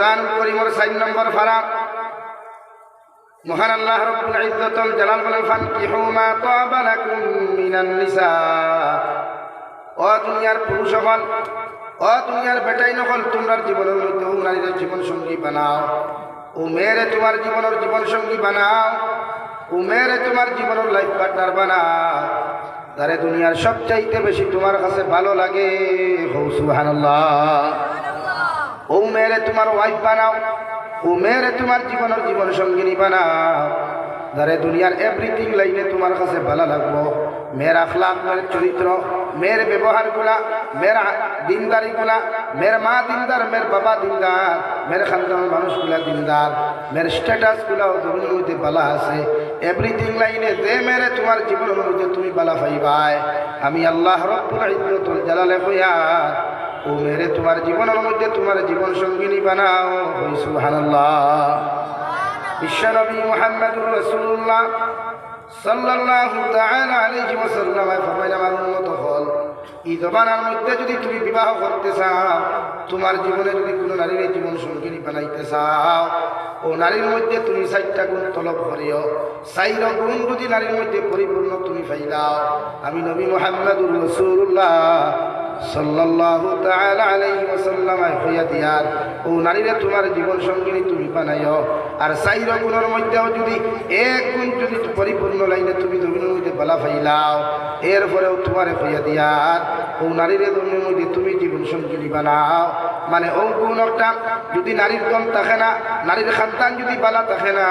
কুরআনুল কারীমের 4 নম্বর পারা মহান আল্লাহ রাব্বুল ইজ্জাতুল জালাল বলেন ফানকিহু মা তাবা লাকুম মিনান নিসা। ও দুনিয়ার পুরুষ হল, ও দুনিয়ার বেটাই নকল, তোমরা জীবনের মধ্যে নারীদের জীবন সঙ্গী বানাও। ও মেয়েরে তোমার জীবনের জীবন সঙ্গী বানাও, ও মেয়েরে তোমার জীবনের লাইফ পার্টনার বানাও। তারে দুনিয়ার সবচাইতে বেশি তোমার কাছে ভালো লাগে। সুবহানাল্লাহ। ও মেয়েরে তোমার ওয়াইফ বানাও, ও মেয়েরে তোমার জীবনের জীবন সঙ্গিনী বানাও। যারে দুনিয়ার এভরিথিং লাইনে তোমার কাছে ভালো লাগবো। মেয়ের আখলাক, মেয়ের চরিত্র, মেয়ের ব্যবহারগুলা, মেয়ের দিনদারিগুলা, মেয়ের মা দিনদার, মেয়ের বাবা দিনদার, মেয়ের খানদানের মানুষগুলা দিনদার, মেয়ের স্ট্যাটাসগুলাও দুনিয়ার মধ্যে বালা আছে। এভরিথিং লাইনে যে মেয়েরে তোমার জীবনের মধ্যে তুমি বালা পাইবাই, আমি আল্লাহ রাব্বুল ইজ্জাতুল জালালে কইয়া ও মেয়েরে তোমার জীবনের মধ্যে তোমার জীবন সঙ্গিনী বানাও। সুবহানাল্লাহ। বিশ্বনবী মুহাম্মদুর রাসূলুল্লাহ সাল্লাল্লাহু তাআলা আলাইহি ওয়াসাল্লাম ফরমাইলেন, আমার উম্মত হল, এই জমানার মধ্যে যদি তুমি বিবাহ করতে চাও, তোমার জীবনে যদি কোনো নারীর জীবন সঙ্গিনী বানাইতে চাও, ও নারীর মধ্যে তুমি 4টা গুণ তলব করিও। 4 গুণ যদি নারীর মধ্যে পরিপূর্ণ তুমি পাইলাও, আমি নবী মুহাম্মদুর রাসূলুল্লাহ সাল্লাল্লাহু তাআলা আলাইহি ওয়াসাল্লাম হইয়া দিয়ার ও নারীরে তোমার জীবন সঙ্গিনী তুমি বানাইও। আর 4 গুণের মধ্যেও যদি 1 গুণ যদি পরিপূর্ণ লাইনে তুমি দুনিয়ার মধ্যে বালা পাইলাও, এরপরেও তোমার হইয়া দিয়ার ও নারীরে দুনিয়ার মধ্যে তুমি জীবন সঙ্গিনী বানাও। মানে ও গুণটা যদি নারীর কম থাকে না, নারীর খানদান যদি বালা থাকে না,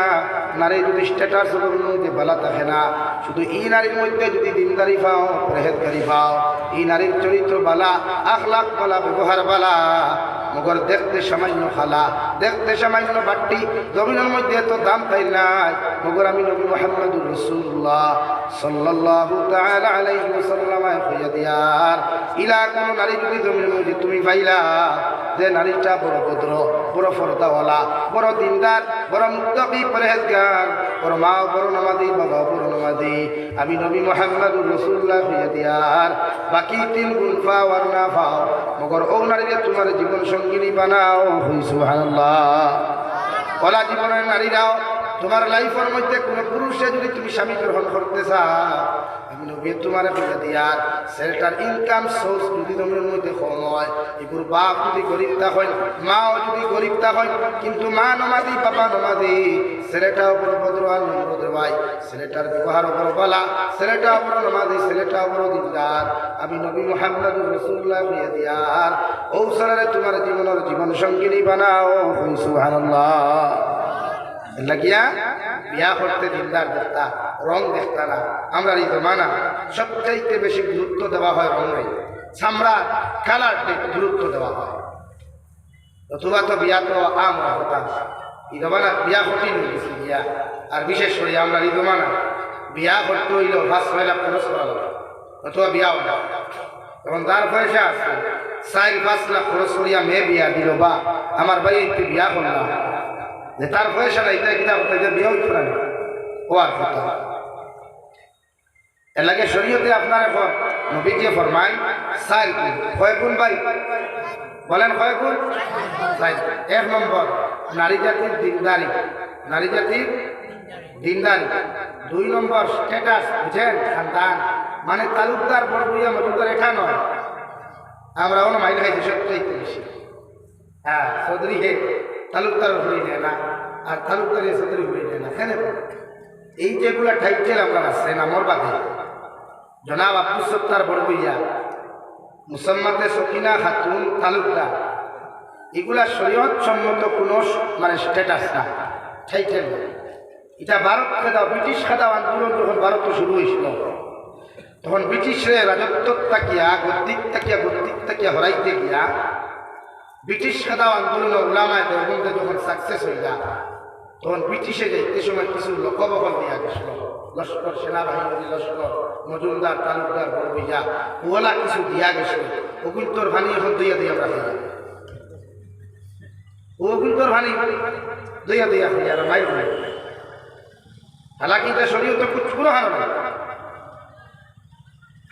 নারীর যদি স্ট্যাটাস মধ্যে বালা থাকে না, শুধু এই নারীর মধ্যে যদি দিনদারি পাও, পরহেজগারি পাও, এই নারীর চরিত্র বালা, আখলাক বালা, ব্যবহার বালা, মগর দেখতে সামান্য খালা, দেখতে সামান্য বাট্টি, জমিনের মধ্যে এত দাম পাই নাই। মগর আমি নবী মুহাম্মদুর রাসূলুল্লাহ সাল্লাল্লাহু তাআলা আলাইহি ওয়াসাল্লাম কইয়া দিয়ার ইলা কোন নারী যদি জমিনের মধ্যে তুমি পাইলা যে নারীটা বড় ভদ্র, বড় পর্দাওয়ালা, বড় দিনদার, বড় মুত্তাকি, পরহেজগার, বড় মা বড় নামাজি, বাবা বড় নামাজি, আমি নবী মুহাম্মদুর রাসূলুল্লাহ কইয়া দিয়ার বাকি 3 গুণ পাও আর না পাও, মগর ও নারীকে তোমার জীবন সঙ্গিনী বানাও। সুবহানাল্লাহ। ওলা জীবনের নারীরাও তোমার লাইফের মধ্যে কোনো পুরুষে যদি তুমি স্বামী গ্রহণ করতে চাও, আমি নবী তোমার কইয়া দিয়ার ছেলেটার ইনকাম সোর্স যদি তোমার মধ্যে কম হয়, এগুলো বাপ যদি গরিব তা হয়, মাও যদি গরিব তা হয়, কিন্তু মা নমাজি, বাবা নমাজি, ছেলেটাও বড় ভদ্র আর নম্র ভাই, ছেলেটার ব্যবহার বড় বালা, ছেলেটাও বড় নমাজি, ছেলেটাও বড় দিনদার, আমি নবী মুহাম্মদুর রাসূলুল্লাহ কইয়া দিয়ার ও ছেলেরে তোমার জীবনের জীবন সঙ্গিনী বানাও। সুবহানাল্লাহ। লাগিয়া বিয়া করতে দিনদার দেখতা, রং দেখতা না। আমরা এই জমানা সবচাইতে বেশি গুরুত্ব দেওয়া হয় রঙে, চামড়া কালারকে গুরুত্ব দেওয়া হয়। অথবা তো বিয়া তো আমরা হতাম এই জমানা বিয়া কঠিন হয়ে গেছে বিয়া। আর বিশেষ করে আমরা এই জমানা বিয়া করতে হইল 5-6 লাখ খরচ করা হলো, অথবা বিয়া হলো। তখন যার পয়সা আছে 4-5 লাখ খরচ করিয়া মেয়ে বিয়া দিল, বা আমার ভাই একটু বিয়া করলাম, যে তার পয়সা নাই তাই কিতাব বিয়েও করেন ও আর কথা। এর লাগে শরীয়তে আপনার এখন নবীকে ফরমায় 4 গুণ। কয় গুণ ভাই বলেন? কয় গুণ? 4। 1 নম্বর নারী জাতির দিনদারি, নারী জাতির দিনদারি। 2 নম্বর স্ট্যাটাস, বুঝেন, খানদান, মানে তালুকদার, বড়বুইয়া, মজুমদার, এটা নয়। আমরা অন্য মাইল খাইছি সবচেয়ে বেশি। হ্যাঁ, চৌধুরী হে তালুকদার হয়ে যায় না, আর তালুকদার চৌধুরী হয়ে যায় না। কেন? এই যেগুলা টাইটেল আমরা আছেন আমার বাদে, জনাব আব্দুল সত্তার বড়বুইয়া, মুসাম্মাতে সকিনা খাতুন তালুকদার, এগুলা শরীয়ত সম্মত কোনো মানে স্ট্যাটাস না, টাইটেল। এটা ভারত খেদাও, ব্রিটিশ খেদাও আন্দোলন যখন ভারত শুরু হয়েছিল, তখন ব্রিটিশের রাজত্ব তাকিয়া গদ্দিক তাকিয়া হরাইতে গিয়া ব্রিটিশ খেদাও আন্দোলন উলামায়ে দেওবন্দে যখন সাকসেস হইলা, তখন ব্রিটিশে যাইতে সময় কিছু লোকবহল দিয়া গেছিল, লস্কর, সেনাবাহিনী লস্কর, মজুমদার, তালুকদার, বড়বুইয়া, ওলা কিছু দিয়া গেছিল। অগুন্তর ভানি এখন দইয়া দিয়া রাখা যায়, অগুন্তর ভানি দইয়া খাইয়া মাই নাই। হালাকি এটা শরীয়তে কোনো হার নাই।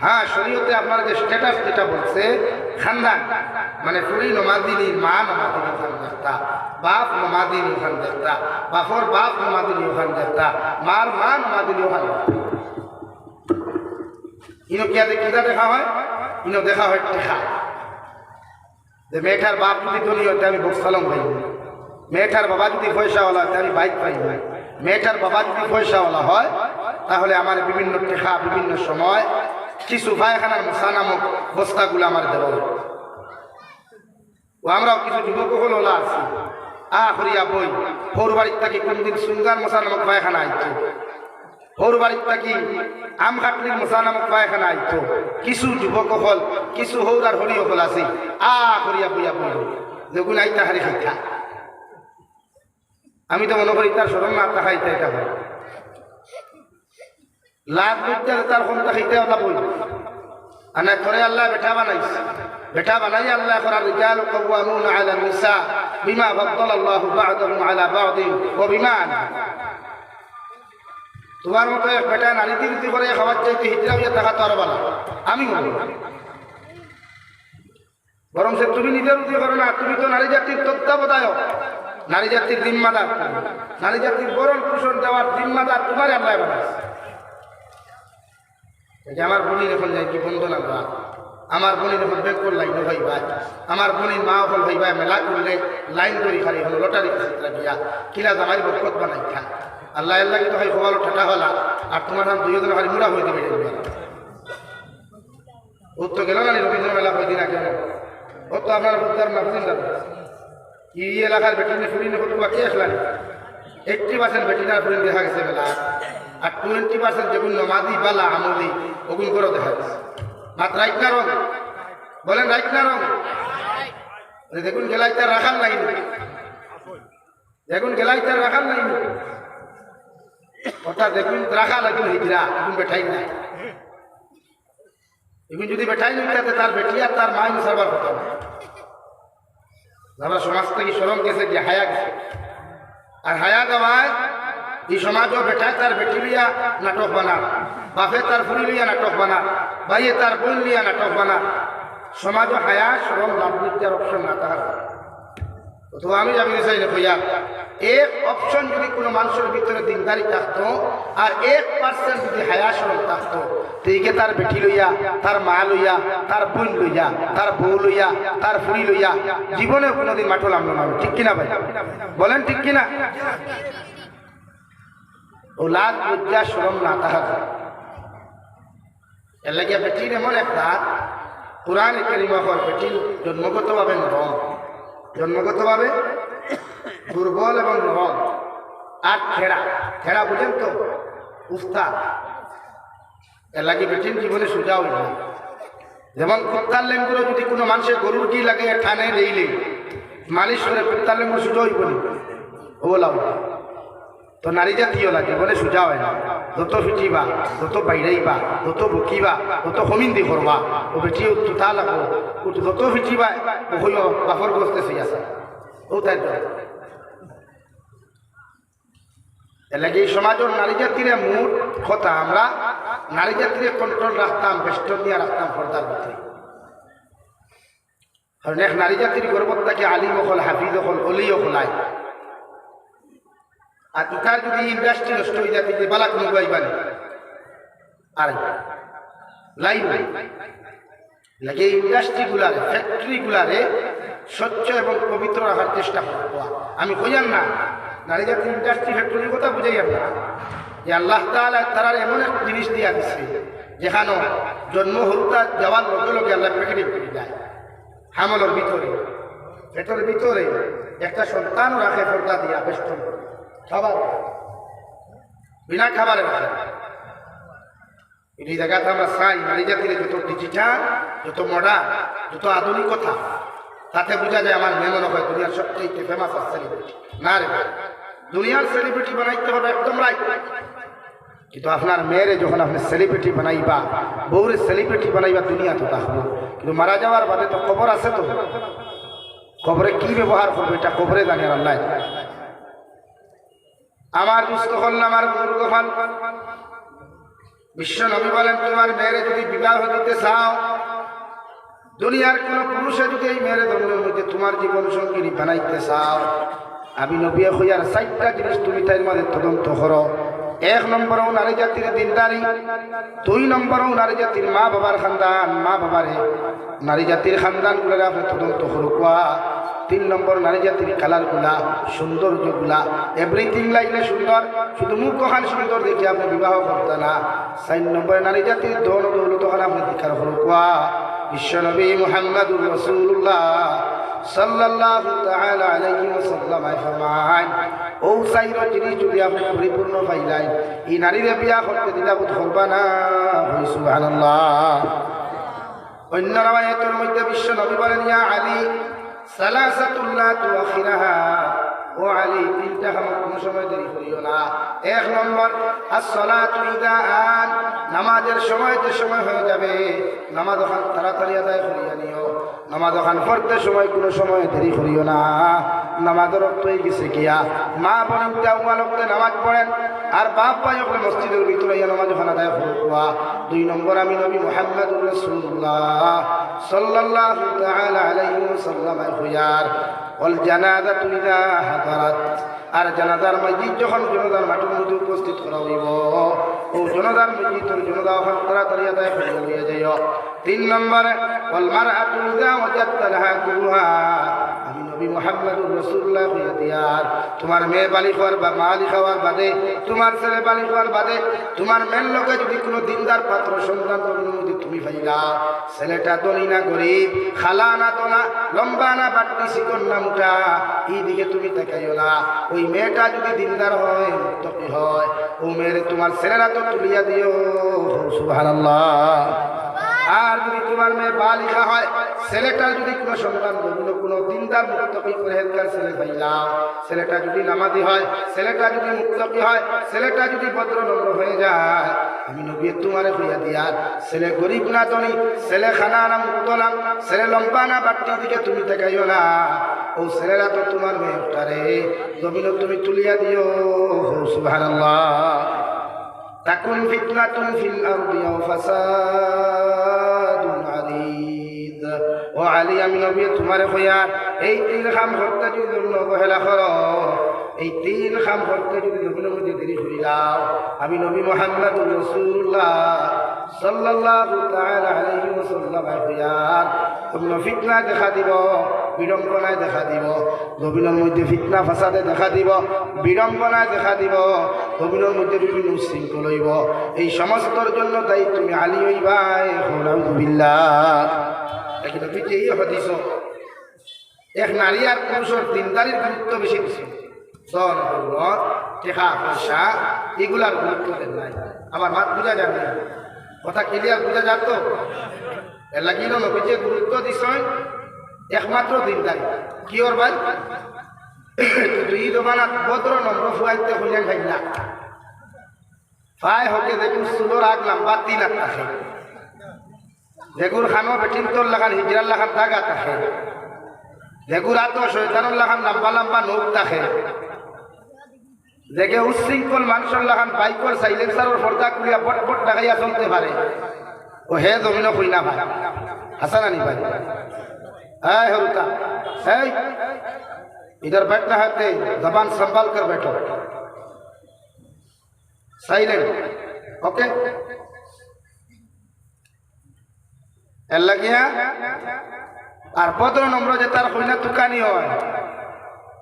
হ্যাঁ, শরীয়তে আপনার যে স্ট্যাটাস যেটা বলছে খানদান, মানে পুরি নমাদিনী, মা নমাদিনী খানদান, বাপ নমাদিন ওখান দেখতা, বাপর বাপ নমাদিন ওখান দেখতা, মার মা নমাদিন ওখান ইনো কিতা দেখা হয়, ইনো দেখা হয় টেকা। যে মেয়েটার বাপ যদি ধনী হতে আমি বক্সালম পাইব, মেয়েটার বাবা যদি পয়সাওয়ালা হতে আমি বাইক পাইব, মেয়েটার বাবা যদি পয়সাওয়ালা হয় তাহলে আমার বিভিন্ন টেকা বিভিন্ন সময় কিছু পায়খানার মশা নামক বস্তাগুলো আমার দেওয়া হবে। ও আমরাও কিছু যুবক হলা আছি করিয়া বই হৌর বাড়ির থাকি কোনদিন সুঙ্গার মশা নামক পায়খানা আইতো, হৌর বাড়ির থাকি আম খাটলির মশা নামক পায়খানা আইতো। কিছু যুবক হল কিছু হৌরার হরি হল আছে করিয়া বইয়া বই যেগুন আইতা হারি খাইতা। আমি তো মনে করি তার সরম না তা খাইতে এটা হয় লাভ করতে তার কোনটা খাইতে ওটা বই আনা করে আল্লাহ বেটা বানাইছে, বেটা বানাই আল্লাহ করার রিজাল কাওয়ামুন আলা নিসা বিমা ফাদ্দালা আল্লাহু বা'দাহুম আলা বা'দিন ওয়া বিমা তোমার মতো এক বেটা নারী দিবি করে খাবার চাইতে হিজরা হইয়া থাকা তো আরো ভালো। আমি বরং সে তুমি নিজের উদ্যোগ করো না, তুমি তো নারী জাতির তত্ত্বাবধায়ক, নারী জাতির জিম্মাদার, নারী জাতির বরণ পোষণ দেওয়ার জিম্মাদার তোমার আল্লাহ বানাইছে। আমার বোনের এখন যাই কি বন্ধ লাগবা, আমার বোনের এখন বেগ করে লাইন ভাই ভাই, আমার বোনের মা হল ভাই ভাই মেলা করলে লাইন ধরি খালি হলো লটারি গিয়া কিলা জামাই বরকত বানাই খা আল্লাহ আল্লাহ কিন্তু হয় খোয়ালো ঠাটা হলা আর তোমার নাম দুইজন খালি মুড়া হয়ে দেবে। ও তো গেল না রবীন্দ্র মেলা হয়ে দিন কেন, ও তো আপনার বুদ্ধার না বুঝলেন দাদা এই এলাকার বেটিনে ফুরিনে হতুয়া কে আসলাম 80% বেটিনার ফুরিন দেখা গেছে মেলা, আর 20% যেগুলো নমাদি বালা আমলি ওগুন করে দেখা গেছে। মাত্র রাইট না রং বলেন, রাইট না রং? দেখুন গেলাই তার রাখার নাই, দেখুন গেলাই তার রাখার নাই, অর্থাৎ দেখুন রাখা লাগুন হিজরা এখন বেঠাই নাই। এখন যদি বেঠাই নিতে তার বেটি আর তার মাই সারবার কথা না। আমরা সমাজ থেকে সরম গেছে যে হায়া গেছে, আর হায়া দেওয়ায় এই সমাজও বেটায় তার বেটি লিয়া নাটক বানা, বাপে তার ফুরি লিয়া নাটক বানা, ভাইয়ে তার বোন লিয়া নাটক বানা। সমাজও হায়া সরম লাভ বিদ্যার অপশন না তাহার। তো আমি যাবি চাই না ভাইয়া এক অপশন যদি কোনো মানুষের ভিতরে দিনদারি থাকতো আর 1% যদি হায়া সরম থাকতো, এইকে তার বেটি লইয়া, তার মা লইয়া, তার বোন লইয়া, তার বউ লইয়া, তার ফুরি লইয়া জীবনে কোনোদিন মাঠল আমলো না। ঠিক কিনা ভাই বলেন, ঠিক কিনা? ও লাভ লজ্জা সরম না তাহার এর লাগে বেটির এমন একটা কোরআনে কারিমা হওয়ার বেটির জন্মগতভাবে নরম, জন্মগতভাবে দুর্বল এবং নরম। আর ঠেড়া, ঠেড়া বুঝেন তো উস্তাদ, এর লাগে বেটির জীবনে সোজা হইল না। যেমন কুত্তার লেঙ্গুলো যদি কোনো মানুষের গরুর কি লাগে ঠানে রেইলে মালিশ করে কুত্তার লেঙ্গুর সোজা হইব নি, ও লাভ। তো নারী জাতীয় লাগে বলে সোজা হয় না, যত ফিটিবা, যত বাইরাইবা, যত বকিবা, যত হমিন্দি করবা, ও বেটি তুতা লাগবো, যত ফিটিবা ও হইল বাপর বসতে সেই আছে। ও তাই তো এর লাগে এই সমাজের নারী জাতিরে মুঠ কথা আমরা নারী জাতিরে কন্ট্রোল রাখতাম, বেষ্টন নিয়ে রাখতাম পর্দার ভিতরে। কারণ এক নারী জাতির গর্বতাকে আলিম হল, হাফিজ হল, অলিও হলায়। আর ইটার যদি ইন্ডাস্ট্রি নষ্ট হয়ে যাতে যে বালা কোনো গাইবানি আর লাইভ লাগে ইন্ডাস্ট্রিগুলারে, ফ্যাক্টরিগুলারে স্বচ্ছ এবং পবিত্র রাখার চেষ্টা করবো। আমি কইয়ান না নারী জাতির ইন্ডাস্ট্রি ফ্যাক্টরির কথা বুঝাইয়ান না, যে আল্লাহ তাআলা তারার এমন এক জিনিস দিয়া দিচ্ছে যেখানে জন্ম হরুতা যাওয়ার লগে লগে আল্লাহ প্যাকেটিং করে যায় হামলের ভিতরে, পেটের ভিতরে একটা সন্তানও রাখে পর্দা দিয়া বেষ্টন খাবার বিনা খাবারে রাখে। এই জায়গাতে আমরা চাই নারী জাতির যত ডিজিটাল, যত মডার্ন, যত আধুনিকতা, তাতে বোঝা যায় আমার মেয়ে মনে হয় দুনিয়ার সবচেয়ে ফেমাস আর সেলিব্রিটি না রে ভাই। দুনিয়ার সেলিব্রিটি বানাইতে হবে একদম রাইট, কিন্তু আপনার মেয়েরে যখন আপনি সেলিব্রিটি বানাইবা, বউরে সেলিব্রিটি বানাইবা, দুনিয়া তো থাকবো, কিন্তু মারা যাওয়ার বাদে তো কবর আছে, তো কবরে কি ব্যবহার করবে এটা কবরে জানে আল্লাহ। আমার দুস্থ হল আমার গুরু গোপাল বিশ্ব নবী বলেন, তোমার মেয়েরে যদি বিবাহ দিতে চাও দুনিয়ার কোন পুরুষে যদি এই মেয়ের ধর্মের মধ্যে তোমার জীবন সঙ্গিনী বানাইতে চাও, আমি নবী হইয়ার 4টা জিনিস তুমি তাই মাঝে তদন্ত করো। 1 নম্বর নারী জাতির দিনদারি, 2 নম্বর নারী জাতির মা বাবার খানদান, মা বাবারে নারী জাতির খানদান গুলার আপনি তদন্ত করুকা। 3 নম্বর নারী জাতির কালার গুলা, সৌন্দর্য গুলা, এভরিথিং লাইলে সুন্দর, শুধু মুখ কখান সুন্দর দেখে আপনি বিবাহ করতে না। 4 নম্বর নারী জাতির ধন দৌলত আপনি দীক্ষার করুকা। বিশ্বনবী মুহাম্মদুর রাসূলুল্লাহ সাল্লাল্লাহু তাআলা আলাইহি ওয়াসাল্লাম ফরমান, ও সাইরো জিনিস যদি আপনি পরিপূর্ণ পাইলাই, এই নারীরে বিয়া করতে দ্বিধাবোধ করবা না। সুবহানাল্লাহ। অন্য রাওয়ায়াতের মধ্যে বিশ্বনবী বলেন, ইয়া আলী সালাসাতুল লা তুআখিরাহা, ও আলী 3টা কাম কোন সময় দেরি করিও না। 1 নম্বর as-salatu ইযা আন, নামাজের সময় যে সময় হয়ে যাবে নামাজ ওখান তাড়াতাড়ি আদায় করিয়া নিও। নামাজ ওখান পড়তে সময় কোনো সময় দেরি করিও না। নামাজের রক্ত হয়ে গেছে গিয়া মা বোন উমালকতে নামাজ পড়েন, আর বাপ ভাই ওখানে মসজিদের ভিতরে নামাজ ওখানে আদায় করুয়া। 2 নম্বর আমি নবী মুহাম্মদুর রাসূলুল্লাহ সাল্লাল্লাহু তাআলা আলাইহি ওয়াসাল্লাম হইয়ার ওয়াল জানাজাতু ইযা হাদারাত, আর জানাজার মসজিদ যখন জনতার মাঠের মধ্যে উপস্থিত করা হইব, ও জনতার মসজিদ জনতা ওখান তাড়াতাড়ি আদায় করিয়া লইয়া যাইও। 3 নম্বরে ওয়াল মারআতু ইযা ওয়াজাদতা লাহা কুরহা, আমি নবী মুহাম্মদুর রাসূলুল্লাহ হইয়া দিয়ার তোমার মেয়ে বালিক হওয়ার বা মালিক হওয়ার বাদে, তোমার ছেলে বালিক হওয়ার বাদে, তোমার মেয়ের লোকে যদি কোনো দিনদার পাত্র সন্তান মধ্যে তুমি পাইলা, ছেলেটা ধনী না গরিব, খালা না তোলা, লম্বা না বাট্টি, চিকন না মোটা, এই দিকে তুমি তাকাইও না। ওই মেয়েটা যদি দিনদার হয়, মুত্তাকি হয়, ও মেয়ের তোমার ছেলেরা তো তুলিয়া দিও। সুবহানাল্লাহ। আর যদি তোমার মেয়ে বালিকা হয়, ছেলেটার যদি কোনো সন্তান কোনো দিনদার মুত্তাকি পরহেজগার ছেলে পাইলাম, ছেলেটা যদি নামাজি হয়, ছেলেটা যদি মুত্তাকি হয়, ছেলেটা যদি ভদ্রনম্র হয়ে যায়, আমি নবী তোমারে হইয়া দিয়ার ছেলে গরিব না ধনী, ছেলে খানা না মুক্তলাম, ছেলে লম্বা না বাট্টির দিকে তুমি তাকাইও না। ও ছেলেরা তো তোমার মেয়েটারে জমিন তুমি তুলিয়া দিও। সুবহানাল্লাহ। তাকুন ফিতনাতুন ফিল আরদি ওয়া ফাসাদুন আরিদ, ও আলী আমি নবী তোমারে হইয়া এই 3 কাম করতে যদি অবহেলা করো, এই 3 কাম করতে যদি জমিনের মধ্যে দেরি করিলাম, আমি নবী মুহাম্মদুর রাসূলুল্লাহ সাল্লাল্লাহু তাআলা আলাইহি ওয়াসাল্লাম হইয়া তোমরা ফিতনা দেখা দিব, বিড়ম্বনায় দেখা দিব, জমিনের মধ্যে ফিতনা ফাসাদে দেখা দিব, বিড়ম্বনায় দেখা দিব, জমিনের মধ্যে বিভিন্ন উশৃঙ্খল হইব। এই সমস্তর জন্য তাই তুমি আলী হইবাই। নাউযুবিল্লাহ। এখন পিছে এই হাদিস এক নারী আর পুরুষের দিনদারির গুরুত্ব বেশি কিছু, ধন দৌলত, টাকা পয়সা এগুলার গুরুত্ব দেন নাই। আমার মাত বোঝা যাবে, কথা ক্লিয়ার বোঝা যাত তো? এর লাগি নবী যে গুরুত্ব দিছেন একমাত্র দিনদারি। কি ওর ভাই তুই দোকানত ভদ্র নম্র ফুয়াইতে হইলেন খাইলা ভাই হকে দেখুন চুলোর আগ লম্বা 3 হাত থাকে, যেগুর খানো বেটিন তোর লাগান হিজরার লাগান দাগা থাকে, যেগুর আতো শয়তানুর লাগান লম্বা লম্বা নোক থাকে, দেখে উচ্ছৃঙ্খল মানুষের লাগান বাইকর সাইলেন্সারের পর্দা খুলিয়া বট বট ডাকাইয়া চলতে পারে, ও হে জমিন কই না ভাই। হাসান আনি ভাই, है होता है, इधर बैठना है ते जबान संभाल कर बैठो, साइलेंट, ओके। लगिया और पदर नम्र जे तार कइना तुकानी হয়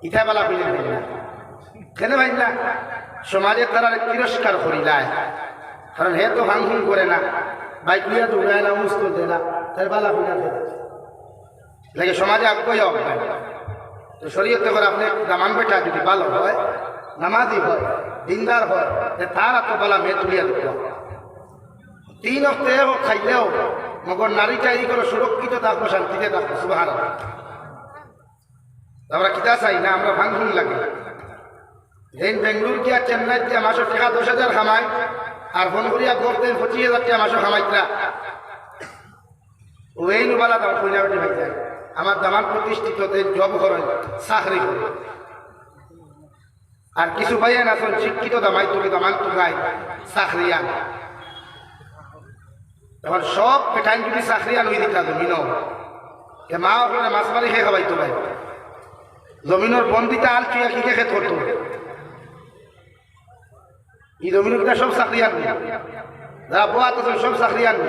ইথা বালা কইনা না কেন ভাই না সমাজে তারা তিরস্কার করিলায়, কারণ হে তো হাংহুং করে না, বাইক নিয়ে দৌড়ায় না, মুস্কুল দেয় না, তার বালা কইনা লাগে সমাজে আগ্রহী হবে। তো শরীয়তে করে আপনি দামান বেটা যদি ভালো হয়, নামাজি হয়, দিনদার হয়, তার এত বলা মেয়ে তুলিয়া দিত 3 অক্টে খাইলেও মগর নারীটা এই করে সুরক্ষিত থাকবো, শান্তিতে থাকবো। সুবহানাল্লাহ। আমরা কিতা চাই না, আমরা ভাঙভুং লাগে যেন বেঙ্গলুর গিয়া চেন্নাই গিয়া মাসে টাকা 10,000 খামায়, আর ফোন করিয়া গড়তেন 25,000 টাকা মাসে খামাইতরা, ও এই নুবালা দাম কইনা বেটি ভাই যায়। আমার দামান প্রতিষ্ঠিত জব করেন, চাকরি করে, আর কিছু ভাইয়া আছেন শিক্ষিত দামাই তোকে দামান তুকাই চাকরিয়ান। এখন সব পেটাইন যদি চাকরিয়ান হয়ে দিতা জমিন মা ওখানে মাছ মারি খেয়ে খাবাইতো ভাই জমিনের বন্দিটা আল চুয়া কি খেত করতো এই জমিনের কিনা সব চাকরি আনবে যারা বোয়া তো সব চাকরি আনবে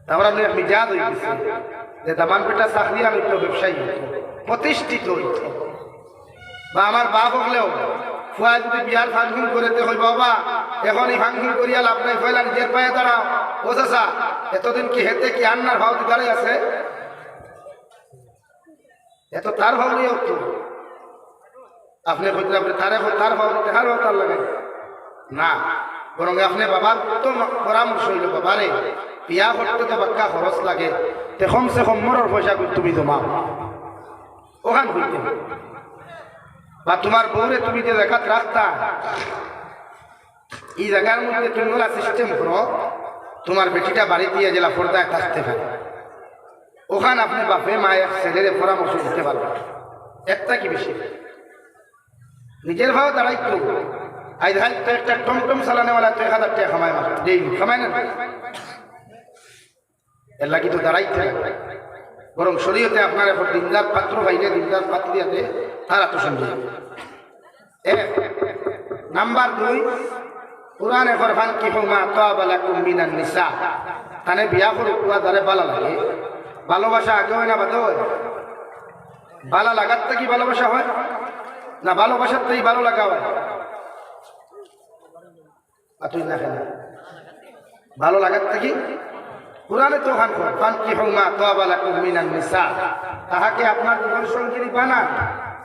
তারপর আপনি মিজাজ হয়ে গেছে যে দামান পেটা চাকরি আনিত ব্যবসায়ী প্রতিষ্ঠিত হইত বা আমার বাপ হলেও ফুয়া যদি বিয়ার ফাংশন করে কই বাবা এখন এই ফাংশন করিয়া লাভ নাই ফয়লা নিজের পায়ে দাঁড়াও ও চাচা এতদিন কি হেতে কি আন্নার ভাও দাঁড়াই আছে এত তার ভাব নিয়ে হতো আপনি কইতে আপনি তার ভাব তার ভাব তার লাগে না বরং আপনি বাবার তো পরামর্শ হইল বাবারে বিয়া করতে তো বাক্কা খরচ লাগে তে কমসে কম মরর পয়সা তুমি জমাও ওখান হইতে বা তোমার বউরে তুমি যে দেখাত রাখতা এই জায়গার মধ্যে তুমি ওরা সিস্টেম করো তোমার বেটিটা বাড়ি দিয়ে জেলা পর্দায় থাকতে পারে ওখানে আপনি বাপে মায়ের ছেলেরে পরামর্শ দিতে পারবেন একটা কি বেশি নিজের ভাবে দাঁড়াইতো আই তো একটা টমটম চালানেওয়ালা তো 1000 টাকা কামায় মাস ডেইলি কামায় না এর লাগি তো দাঁড়াইতে বরং শরীয়তে আপনার এখন দিনদার পাত্র বাইরে দিনদার পাত্রিয়াতে তার আত্মসন্ধি নাম্বার 2 কোরআনে ফরমান কি হুমা তাবালাকুম মিনান নিসা তানে বিয়া করে কুয়া দারে বালা লাগে ভালোবাসা আগে হয় না বাদে হয় বালা লাগার থেকে ভালোবাসা হয় না ভালোবাসার থেকেই ভালো লাগা হয় তুই না কেন ভালো লাগার থেকে কোরআনে তো ফান কি হুমা তাবালাকুম মিনান নিসা তাহাকে আপনার জীবন সঙ্গী বানান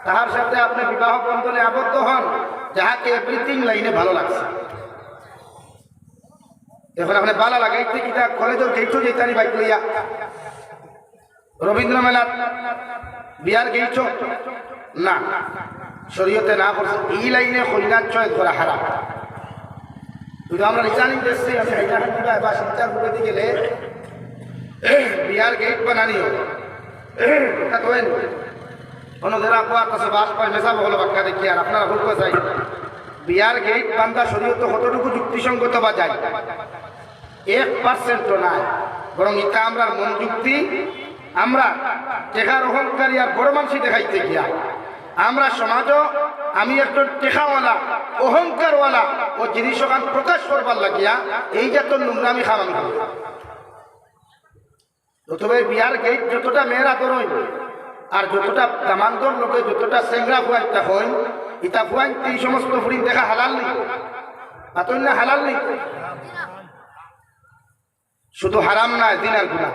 তাহার সাথে আপনি বিবাহ বন্ধনে আবদ্ধ হন যাহাকে এভরিথিং লাইনে ভালো লাগছে এখন আপনি বালা লাগাইতে কি তা কলেজের গেইটও যেতানি বাইক লইয়া রবীন্দ্র মেলার বিয়ার গেইছ না শরীয়তে না করছে এই লাইনে কইনার চয়েস করা হারাম কিন্তু আমরা রিটার্নিং দেখছি আমি হাইটাহাটিবা বা শিক্ষার বুকে গেলে বিয়ার গেট বানানি হবে এটা তো অন্যদের আপনার কাছে বাস পায় মেশাবো হলো বাক্কা দেখি আর আপনারা ভুল চাই বিয়ার গেট বান্ধা শরীয়ত কতটুকু যুক্তিসঙ্গত বা যায় 1% নাই বরং এটা আমরা মন যুক্তি আমরা টেকার অহংকারী আর বড় মানুষই দেখাইতে গিয়া আমরা সমাজও আমি একজন টেকাওয়ালা অহংকারওয়ালা ও জিনিস ওখান প্রকাশ করবার লাগিয়া এই যে তোর নোংরামি খাওয়ামি প্রথমে বিয়ার গেট যতটা মেয়েরা দরই আর যতটা দামান্তর লোকে যতটা চেংরা ফুয়াইটা হয় ইটা ফুয়াইতে এই সমস্ত ফুরিন দেখা হালাল নেই আতই না হালাল নেই শুধু হারাম না জিনার গুনাহ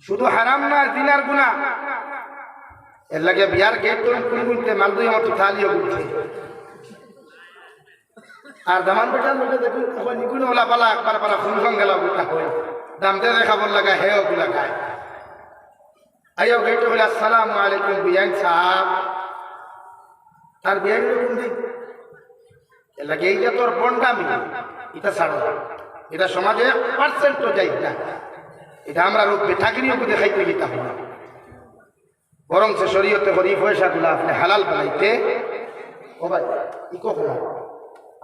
শুধু হারাম না জিনার গুনাহ এর লাগে বিয়ার গেট তো কোন কোনতে মালদুই মত থালিও বুঝছে আর দামান বেটার লোকে দেখুন তখন নিগুণ ওলা পালা একবার পালা ফুলফং গেল বুটা হয় দাম দে খাবার লাগা হেও গুলা খায় আইও গেট বলে আসসালামু আলাইকুম বিয়ান সাহেব আর বিয়ান কোন দিন এর লাগে এই যে তোর বন্ডামি এটা ছাড়ো এটা সমাজে 1% তো যাই না এটা আমরা রূপ বেঠাগিরিও দেখাইতে গিয়ে হবে না বরং সে শরীয়তে করি পয়সাগুলো আপনি হালাল বানাইতে ও ভাই ইকো কমা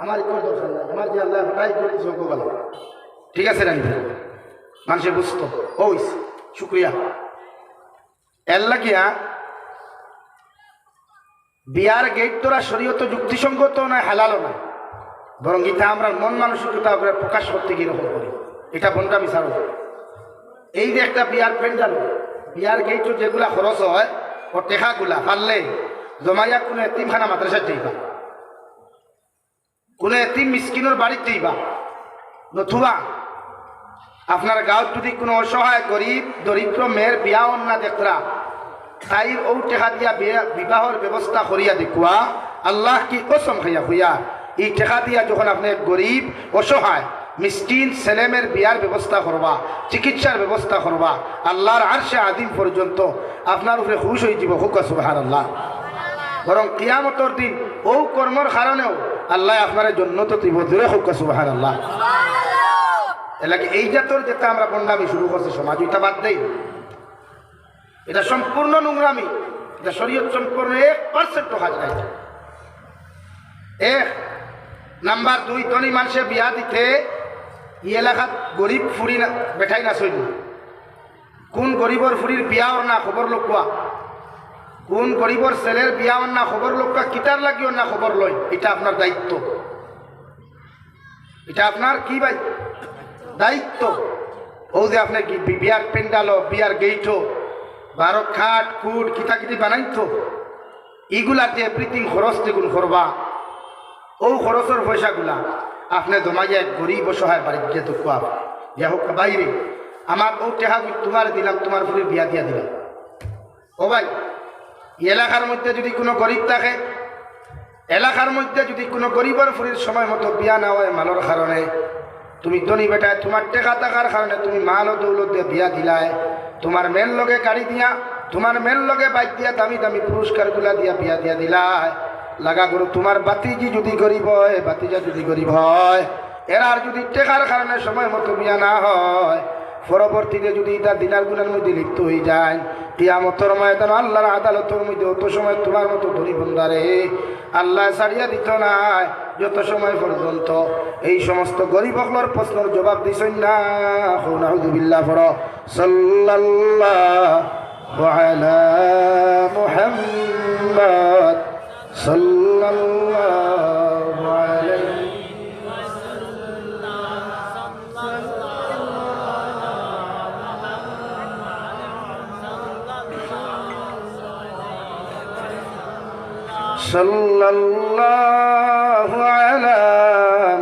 আমার ইকো দরকার নাই আমার যে আল্লাহ তাই করেছে ওকে বলো ঠিক আছে রানি মানুষে বুঝতো ওই শুক্রিয়া এর লাগিয়া বিয়ার গেট তোরা শরীয়ত যুক্তিসঙ্গত নয় হালালও নয় বরং এটা আমরা মন মানসিকতা করে প্রকাশ করতে গিয়ে রকম করি এটা বনটা মিশানো এই যে একটা বিয়ার প্যান্ডাল বিয়ার গেটও যেগুলা খরচ হয় ও টেকাগুলা পারলে জমাইয়া কোনো এতিমখানা মাদ্রাসা যাইবা কোনো এতিম মিসকিনের বাড়িতে যাইবা নতুবা আপনার গাঁৱত যদি কোনো অসহায় গরিব দরিদ্র মেয়ের বিয়া অন্যা দেখরা তাই ও টেকা দিয়া বিবাহর ব্যবস্থা করিয়া দেখুয়া আল্লাহ কি কসম খাইয়া হইয়া এই টেকা দিয়া যখন আপনি গরিব অসহায় মিসকিন ছেলেমের বিয়ার ব্যবস্থা করবা চিকিৎসার ব্যবস্থা করবা আল্লাহর আরশে আদিম পর্যন্ত আপনার উপরে খুশ হয়ে যাব হুক সুবহানাল্লাহ বরং কিয়ামতের দিন ও কর্মর কারণেও আল্লাহ আপনার জন্নত দিব দূরে হুক সুবহানাল্লাহ এলাকি এই জাতর যেটা আমরা বন্ডামি শুরু করছে সমাজ এটা বাদ দেই এটা সম্পূর্ণ নোংরামি এটা শরীয়ত সম্পূর্ণ 1% কাজ নাই নাম্বার 2 ধনী মানুষে বিয়া দিতে এই এলাকাত গরিব ফুরি না বেঠাই না চলি কোন গরিবর ফুরির বিয়াওর না খবর লোকা, কোন গরিবর ছেলের বিয়াওর না খবর লোকা, কিতার লাগিও না খবর লয়, এটা আপনার দায়িত্ব। এটা আপনার কি ভাই দায়িত্ব। ও যে আপনি বিয়ার পেন্ডালো, বিয়ার গেইটো, 12 খাট কুট কিতা কিতি বানাইতো, এগুলা যে প্রীতি খরচ যেগুলো করবা, ও খরচের পয়সাগুলা আপনি জমাইয়া গরিব অসহায় বাড়ি গিয়ে তো কোয়া যে হোক বাইরে আমার ও টেহা তোমার দিলাম, তোমার ফুলে বিয়া দিয়া দিলাম। ও ভাই, এলাকার মধ্যে যদি কোনো গরিব থাকে, এলাকার মধ্যে যদি কোনো গরিবের ফুরির সময় মতো বিয়া না হয় মালর কারণে, তুমি ধনী বেটায় তোমার টেকা থাকার কারণে তুমি মাল ও দৌলত দিয়ে বিয়া দিলায়, তোমার মেল লগে গাড়ি দিয়া, তোমার মেল লগে বাইক দিয়া দামি দামি পুরস্কারগুলা দিয়া বিয়া দিয়া দিলায়, লাগা করো তোমার বাতিজি যদি গরিব হয়, বাতিজা যদি গরিব হয়, এরার যদি টেকার কারণে সময় মতো বিয়া না হয়, পরবর্তীতে যদি তার দিনার গুণের মধ্যে লিপ্ত হয়ে যায়, কিয়ামতের ময়দানে আল্লাহর আদালতের মধ্যে অত সময় তোমার মতো ধনী বন্দারে আল্লাহ ছাড়িয়া দিত না, যত সময় পর্যন্ত এই সমস্ত গরিব হকলর প্রশ্নের জবাব দিছেন না। নাউযুবিল্লাহ পড়ো সাল্লাল্লাহু আলা মুহাম্মদ সাল্লাল্লাহু আলাইহি সাল্লাল্লাহু আলা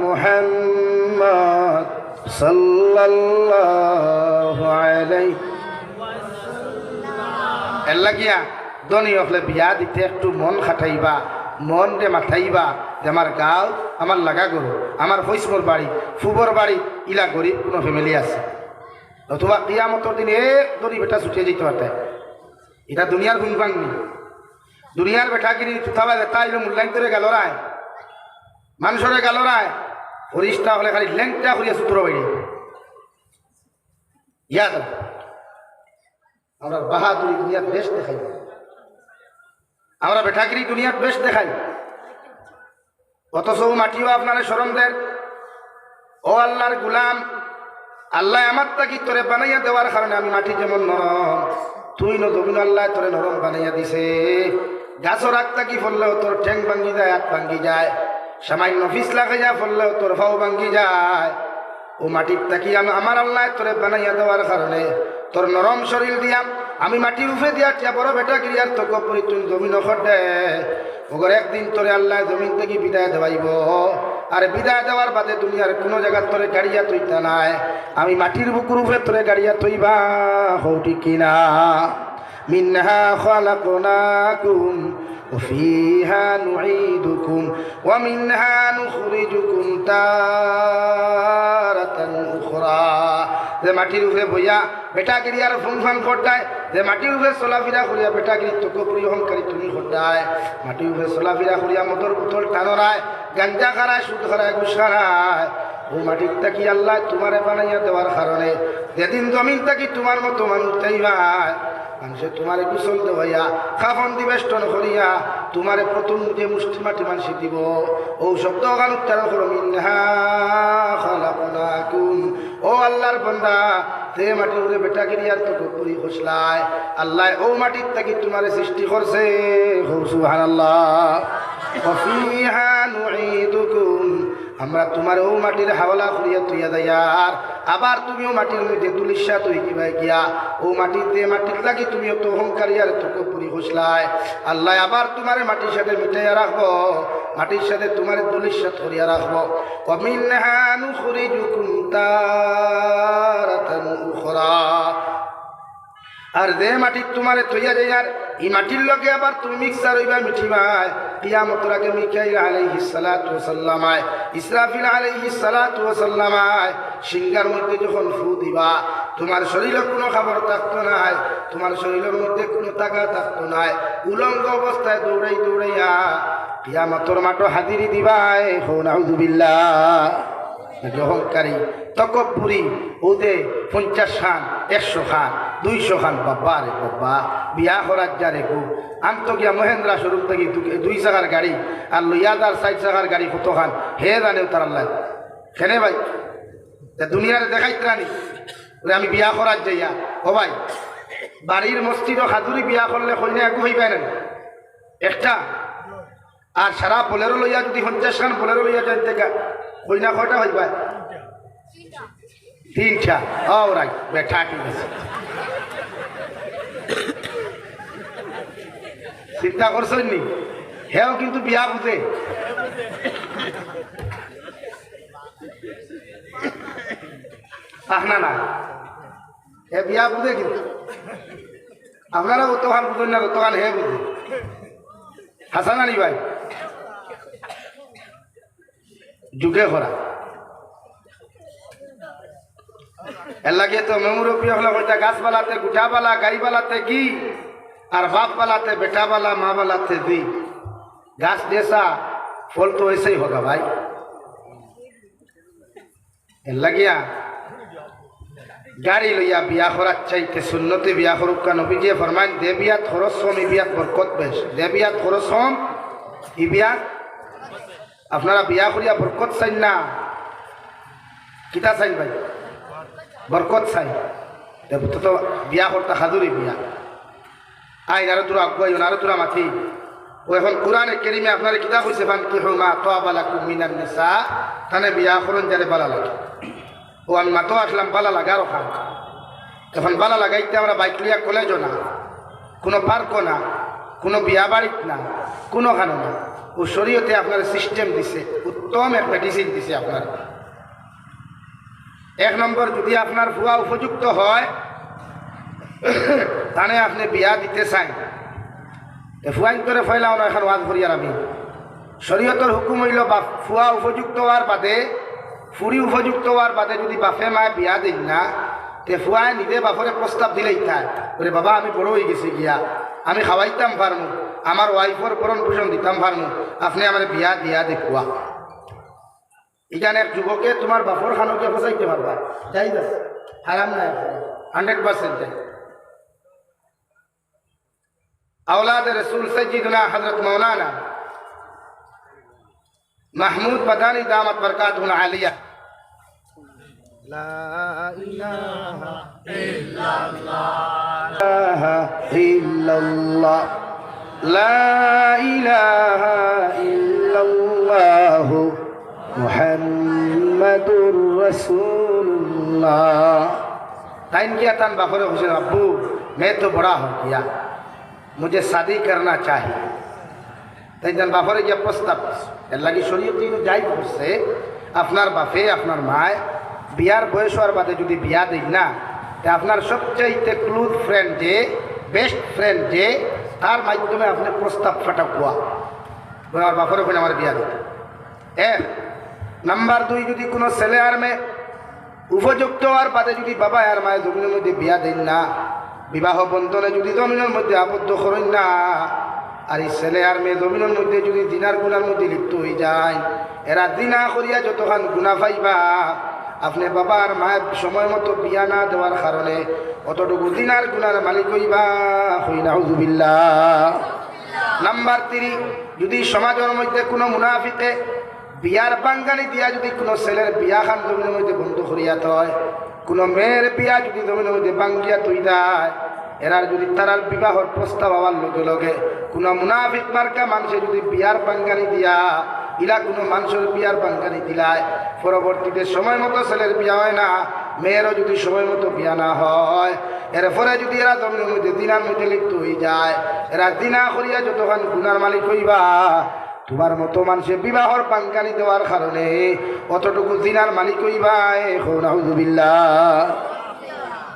মুহাম্মদ সাল্লাল্লাহু আলাইহি এল্লা গিয়া ধনী হলে বিয়া দিতে একটু মন খাটাইবা, মন দে মাথাইবা যে আমার গাঁও, আমার লাগা গরু, আমার ফৈসমর বাড়ি, ফুবর বাড়ি, ইলা গরিব কোনো ফ্যামিলি আছে, অথবা কিয়ামতের দিন এক ধনী বেটা ছুটিয়ে যেতে পারতে। এটা দুনিয়ার গুণ ভাঙনি, দুনিয়ার বেটাগিরি তুথাবা তাইলে মূল্যায়ন করে গেল রায়, মানুষরে গেল রায়, ফরিস্তা হলে খালি ল্যাংটা করিয়া সূত্র বাইরে ইয়াদ। আমরা বাহাদুরি দুনিয়ার বেশ দেখাই, আমরা বেটাগিরি দুনিয়ার বেশ দেখাই, অথচ মাটিও আপনারা স্মরণ দেন। ও আল্লাহর গুলাম, আল্লাহ আমার তাকি তোরে বানাইয়া দেওয়ার কারণে আমি মাটি যেমন নরম, তুই নবীন আল্লাহ তোরে নরম বানাইয়া দিছে। গাছর আগ তাকি ফললেও তোর ঠ্যাং ভাঙ্গি যায়, হাত ভাঙ্গি যায়, সামান্য ফিস লাগে যা ফললেও তোর ফাও ভাঙ্গি যায়। ও মাটির তাকি আমার আল্লাহ তোরে বানাইয়া দেওয়ার কারণে তোর নরম শরীর দিয়া আমি মাটির উফে দিয়া টিয়া বড় বেটা গিরিয়ার তো কপরি তুই জমিন দে ওগর একদিন তোরে আল্লাহ জমিন থেকে বিদায় দেওয়াইব। আর বিদায় দেওয়ার বাদে দুনিয়ার কোনো জায়গার তোরে গাড়িয়া তৈতা নাই, আমি মাটির বুকুর উপরে তোরে গাড়িয়া তৈবা। হও ঠিক কিনা? মিনহা খালাকনাকুম وفيها نعيدكم ومنها نخرجكم تارة أخرى। যে মাটির উপরে বইয়া বেটাগিরি আর ফুনফান করতায়, যে মাটির উপরে চলাফেরা করিয়া বেটাগিরি তোকপুরি অহংকারী তুমি করতায়, মাটির উপরে চলাফেরা করিয়া মদর বোতল টানরায়, গাঞ্জা খারায়, সুদ খারায়, ঘুষ খারায়, ও মাটির তাকি আল্লাহ তোমারে বানাইয়া দেওয়ার কারণে যেদিন জমিন তাকি তোমার মতো মানুষ চাইবায়, মানুষে তোমারে গোসল দেওয়াইয়া খাফন দিবেষ্টন করিয়া তোমারে প্রথম যে মুষ্টি মাটি মানসি দিব। ও শব্দ গান উচ্চারণ করো, মিনহা খালাকনাকুম। ও আল্লাহর বান্দা, যে মাটির উপরে বেটাগিরি আর তোকে পুরি খসলায়, আল্লাহ ও মাটির তাকি তোমারে সৃষ্টি করছে। সুবহানাল্লাহ। ওয়া ফিহা নুঈদুকুম, আমরা তোমার ও মাটির হাওলা করিয়া তুইয়া দেয়ার, আবার তুমিও মাটির মধ্যে তুলিশা তুই কিভাবে গিয়া ও মাটিতে মাটির লাগি তুমিও তো অহংকারী আর তোকে পুরি ঘুষলায়, আল্লাহ আবার তোমার মাটির সাথে মিটাইয়া রাখবো, মাটির সাথে তোমার তুলিশা করিয়া রাখবো। ওয়ামিনহা নুখরিজুকুম তারাতান উখরা, আর যে মাটির তোমারে তৈয়া যায় আর এই মাটির লগে আবার তুমি মিক্সার হইবা মিঠিবাই। কিয়ামতের আগে মিকাইল আলাইহিস সালাতু ওয়াস সালামায়, ইসরাফিল আলাইহিস সালাতু ওয়াস সালামায় সিংহার মধ্যে যখন ফু দিবা, তোমার শরীরে কোনো খাবার থাকতো নাই, তোমার শরীরের মধ্যে কোনো টাকা থাকতো নাই, উলঙ্গ অবস্থায় দৌড়াই দৌড়াইয়া কিয়ামতের মাঠে হাজিরি দিবাই। হো নাউযুবিল্লাহ। অহংকারী তকব্বুরি ওদে 50 খান 100 খান 200 খান, বাবা রে বাবা, বিয়া করার যারে গো আন্ত গিয়া মহেন্দ্রা শোরুম থেকে 2 চাকার গাড়ি আর লইয়াদার 4 চাকার গাড়ি কত খান হে জানে তার আল্লাহ। কেনে ভাই দুনিয়ার দেখাইতে রানি আমি বিয়া করার যাইয়া ও ভাই বাড়ির মসজিদ ও হাজুরি বিয়া করলে কইনা একু হইবে না একটা আর সারা বোলেরো লইয়া যদি 50 খান বোলেরো লইয়া যাই থেকে কইনা কয়টা হইবা 3টা ও রাইট বেঠা ঠিক আছে চিন্তা করছেন নি হেও কিন্তু বিয়া বুঝে না না হে বিয়া বুঝে কিন্তু আপনারা অতখান বুঝেন না অতখান হে বুঝে হাসান আলী ভাই যুগে করা এর লাগে তো মেমুরপি হলো ওইটা গাছপালাতে গুঠাবালা গাইবালাতে কি আর বাপবালাতে বেটাবালা মাবালাতে দি গাছ জেসা ফল তো ऐसे होगा भाई এর লাগিয়া গাড়ি লইয়া বিয়া করার চাইতে সুন্নতে বিয়া করুক কা নবীজি ফরমান দে বিয়াত খরচ কম ই বিয়াত বরকত বেশ দে বিয়াত খরচ কম ই বিয়াত আপনারা বিয়া করিয়া বরকত চাইন না কিতা চাইন ভাই বরকত চাই তো বিয়া করতে হাজুরি বিয়া আইন আরো তোরা আগুয়াই আরো তোরা মাথি ও এখন কোরআনে কেরিমে আপনার কিতাব হয়েছে ফান কি মা তাবালাকুম মিনান নিসা তানে বিয়া করুন যারে বালা লাগে ও আমি মাতো আসলাম বালা লাগার ওখান এখন বালা লাগাইতে আমরা বাইক লিয়া কলেজও না কোনো পার্কও না কোনো বিয়া বাড়িত না কোনোখানে না ও শরীয়তে আপনার সিস্টেম দিছে উত্তম এক মেডিসিন দিছে আপনার 1 নম্বর যদি আপনার ভুয়া উপযুক্ত হয় তাহলে আপনি বিয়া দিতে চান ফুয়াইন করে ফেলাও না এখন ওয়াজ করিয়ার আমি শরীয়তের হুকুম হইল ফুয়া উপযুক্ত হওয়ার বাদে ফুরি উপযুক্ত হওয়ার বাদে যদি বাপে মায় বিয়া দিন না তে ফুয়ায় নিজে বাপরে প্রস্তাব দিলেই থাকে বলে বাবা আমি বড় হয়ে গেছি গিয়া আমি খাওয়াইতাম পারমু আমার ওয়াইফর ভরণ পোষণ দিতাম পারমু আপনি আমার বিয়া দিয়া দেখুয়া এখানে এক যুবকে তোমার বাপর খানকে ফসাইতে পারবা যাই না হারাম না 100% যাই औलाद रसूल सज्जिदना हजरत मौलाना महमूद बदानी दामत बरकातुहुल आलिया ला इलाहा इल्लल्लाह ला इलाहा इल्लल्लाह मुहम्मदुर रसूलुल्लाह ताइन किया तन बाफरे हुसैन अब्बू मैं तो बड़ा हो गया मुझे शादी करना चाहिए তাই যেন বাপরে গিয়ে প্রস্তাব এর লাগে শরীয়ত যাই করছে আপনার বাপে আপনার মায় বিয়ার বয়স হওয়ার বাদে যদি বিয়া দিন না তা আপনার সবচাইতে ক্লোজ ফ্রেন্ড যে বেস্ট ফ্রেন্ড যে তার মাধ্যমে আপনি প্রস্তাব ফাটা কুয়া আমার বাপরে ওখানে আমার বিয়া দিতে 1 নাম্বার 2 যদি কোনো ছেলে আর মেয়ে উপযুক্ত হওয়ার বাদে যদি বাবা আর মায়ের জমিনের মধ্যে বিয়া দেন না বিবাহ বন্ধনে যদি জমিনের মধ্যে আবদ্ধ করেন না আর এই ছেলে আর মেয়ে জমিনের মধ্যে যদি দিনার গুনার মধ্যে লিপ্ত হয়ে যায় এরা দিনা করিয়া যতক্ষণ গুণা পাইবা আপনি বাবা আর মায়ের সময় মতো বিয়া না দেওয়ার কারণে অতটুকু দিনার গুনার মালিক হইবা হই নাউযুবিল্লাহ নাম্বার 3 যদি সমাজের মধ্যে কোনো মুনাফিকে বিয়ার বাঙ্গানি দিয়া যদি কোনো ছেলের বিয়া খান জমিনের মধ্যে বন্ধ করিয়া হয় কোনো মেয়ের বিয়া যদি জমিনের মধ্যে বাঙ্গিয়া তুই দেয় এরার যদি তারার বিবাহর প্রস্তাব হওয়ার লগে লগে কোনো মুনাফিক মার্কা মানুষে যদি বিয়ার বাঙ্গানি দিয়া ইলা কোনো মানুষের বিয়ার বাঙ্গানি দিলায় পরবর্তীতে সময় মতো ছেলের বিয়া হয় না মেয়েরও যদি সময় মতো বিয়া না হয় এরপরে যদি এরা জমিনের মধ্যে দিনার মধ্যে লিপ্ত হয়ে যায় এরা দিনা করিয়া যতক্ষণ গুনার মালিক হইবা তোমার মতো মানুষের বিবাহর বাঙ্গানি দেওয়ার কারণে অতটুকু দিনার মালিক হইবা নাউযুবিল্লাহ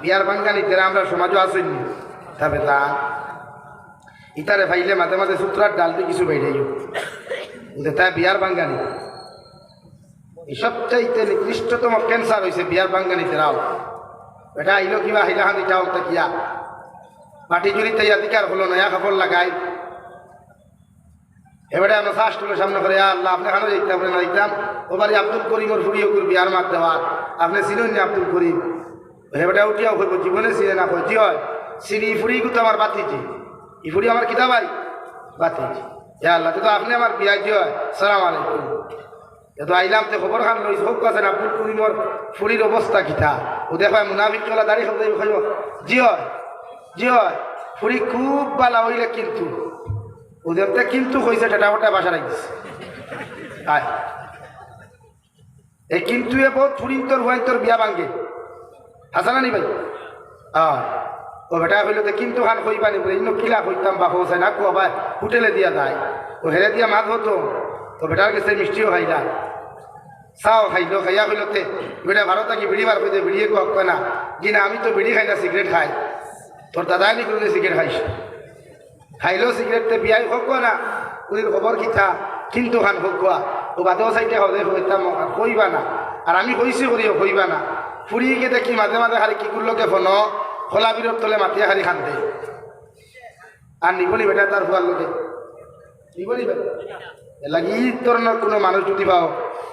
বিয়ার বাঙ্গানি যারা আমরা সমাজও আসেনি তবে তা ইতারে ভাইলে মাঝে মাঝে সূত্রার ডালতে কিছু বেড়ে তাই বিয়ার বাঙ্গানি এই সবচাইতে নিকৃষ্টতম ক্যান্সার হয়েছে বিয়ার বাঙ্গানিতে রাও এটা আইলো কিবা হাইলাহানি চাও কিয়া মাটি জুড়িতে অধিকার হলো নয়া কাপড় লাগাই এবারে আমরা ফার্স্টের সামনে করে আল্লাহ আপনি খানো দেখতে আপনি না দেখতাম ওবারে আব্দুল করিমর ফুড়িও করবি আর মার দেওয়া আপনি চিনেন না আব্দুল করিম এবারে উঠিয়াও করবো জীবনে চিনে না কি হয় চিনি ফুড়ি কিন্তু আমার বাতিছি ই ফুড়ি আমার কিতা ভাই বাতিছি আল্লাহ তো আপনি আমার বিয়া কি হয় সালাম আলাইকুম তো আইলাম তো খবর খান লইস হোক আছে আব্দুল করিমর ফুরির অবস্থা কিতা ও দেখো মুনাফিক চলা দাঁড়িয়ে খাব খাইব জি হয় ফুরি খুব বালা হইলে কিন্তু ওদের কিন্তু হয়েছে টেটাফটা বাসা রাখিস আয় এই কিন্তু এ বহুত ফুরিন তোর হুয়াইন তোর বিয়া ভাঙ্গে হাসানা নি ভাই ও বেটা হইল তো কিন্তু খান কইবা নি বলে ইনো কিলা কইতাম বা হোসাই না কুয়া ভাই হোটেলে দিয়া যায় ও হেরে দিয়া মাছ হতো ও বেটার কাছে মিষ্টিও খাইলা চাও খাইলো খাইয়া কইলতে বেটা ভালো থাকি বিড়ি বার কইতে বিড়িয়ে কক না জি না আমি তো বিড়ি খাই না সিগারেট খাই তোর দাদাই নি কোনো সিগারেট খাইস খাইলো সিগারেটতে বিয়াই হোক না ওদের খবর কিতা কিন্তু খান হোক ও বাদেও চাইতে হবে হইতাম কইবা না আর আমি কইছি করিও কইবা না ফুরিয়ে দেখি মাঝে মাঝে খালি কি করলোকে ফোন খোলা বিরত তলে মাতিয়ে খালি খানতে আর নিবনি বেটা তার হুয়ার লোকে নিবনি বেটা লাগি ই ধরনের কোনো মানুষ যদি পাও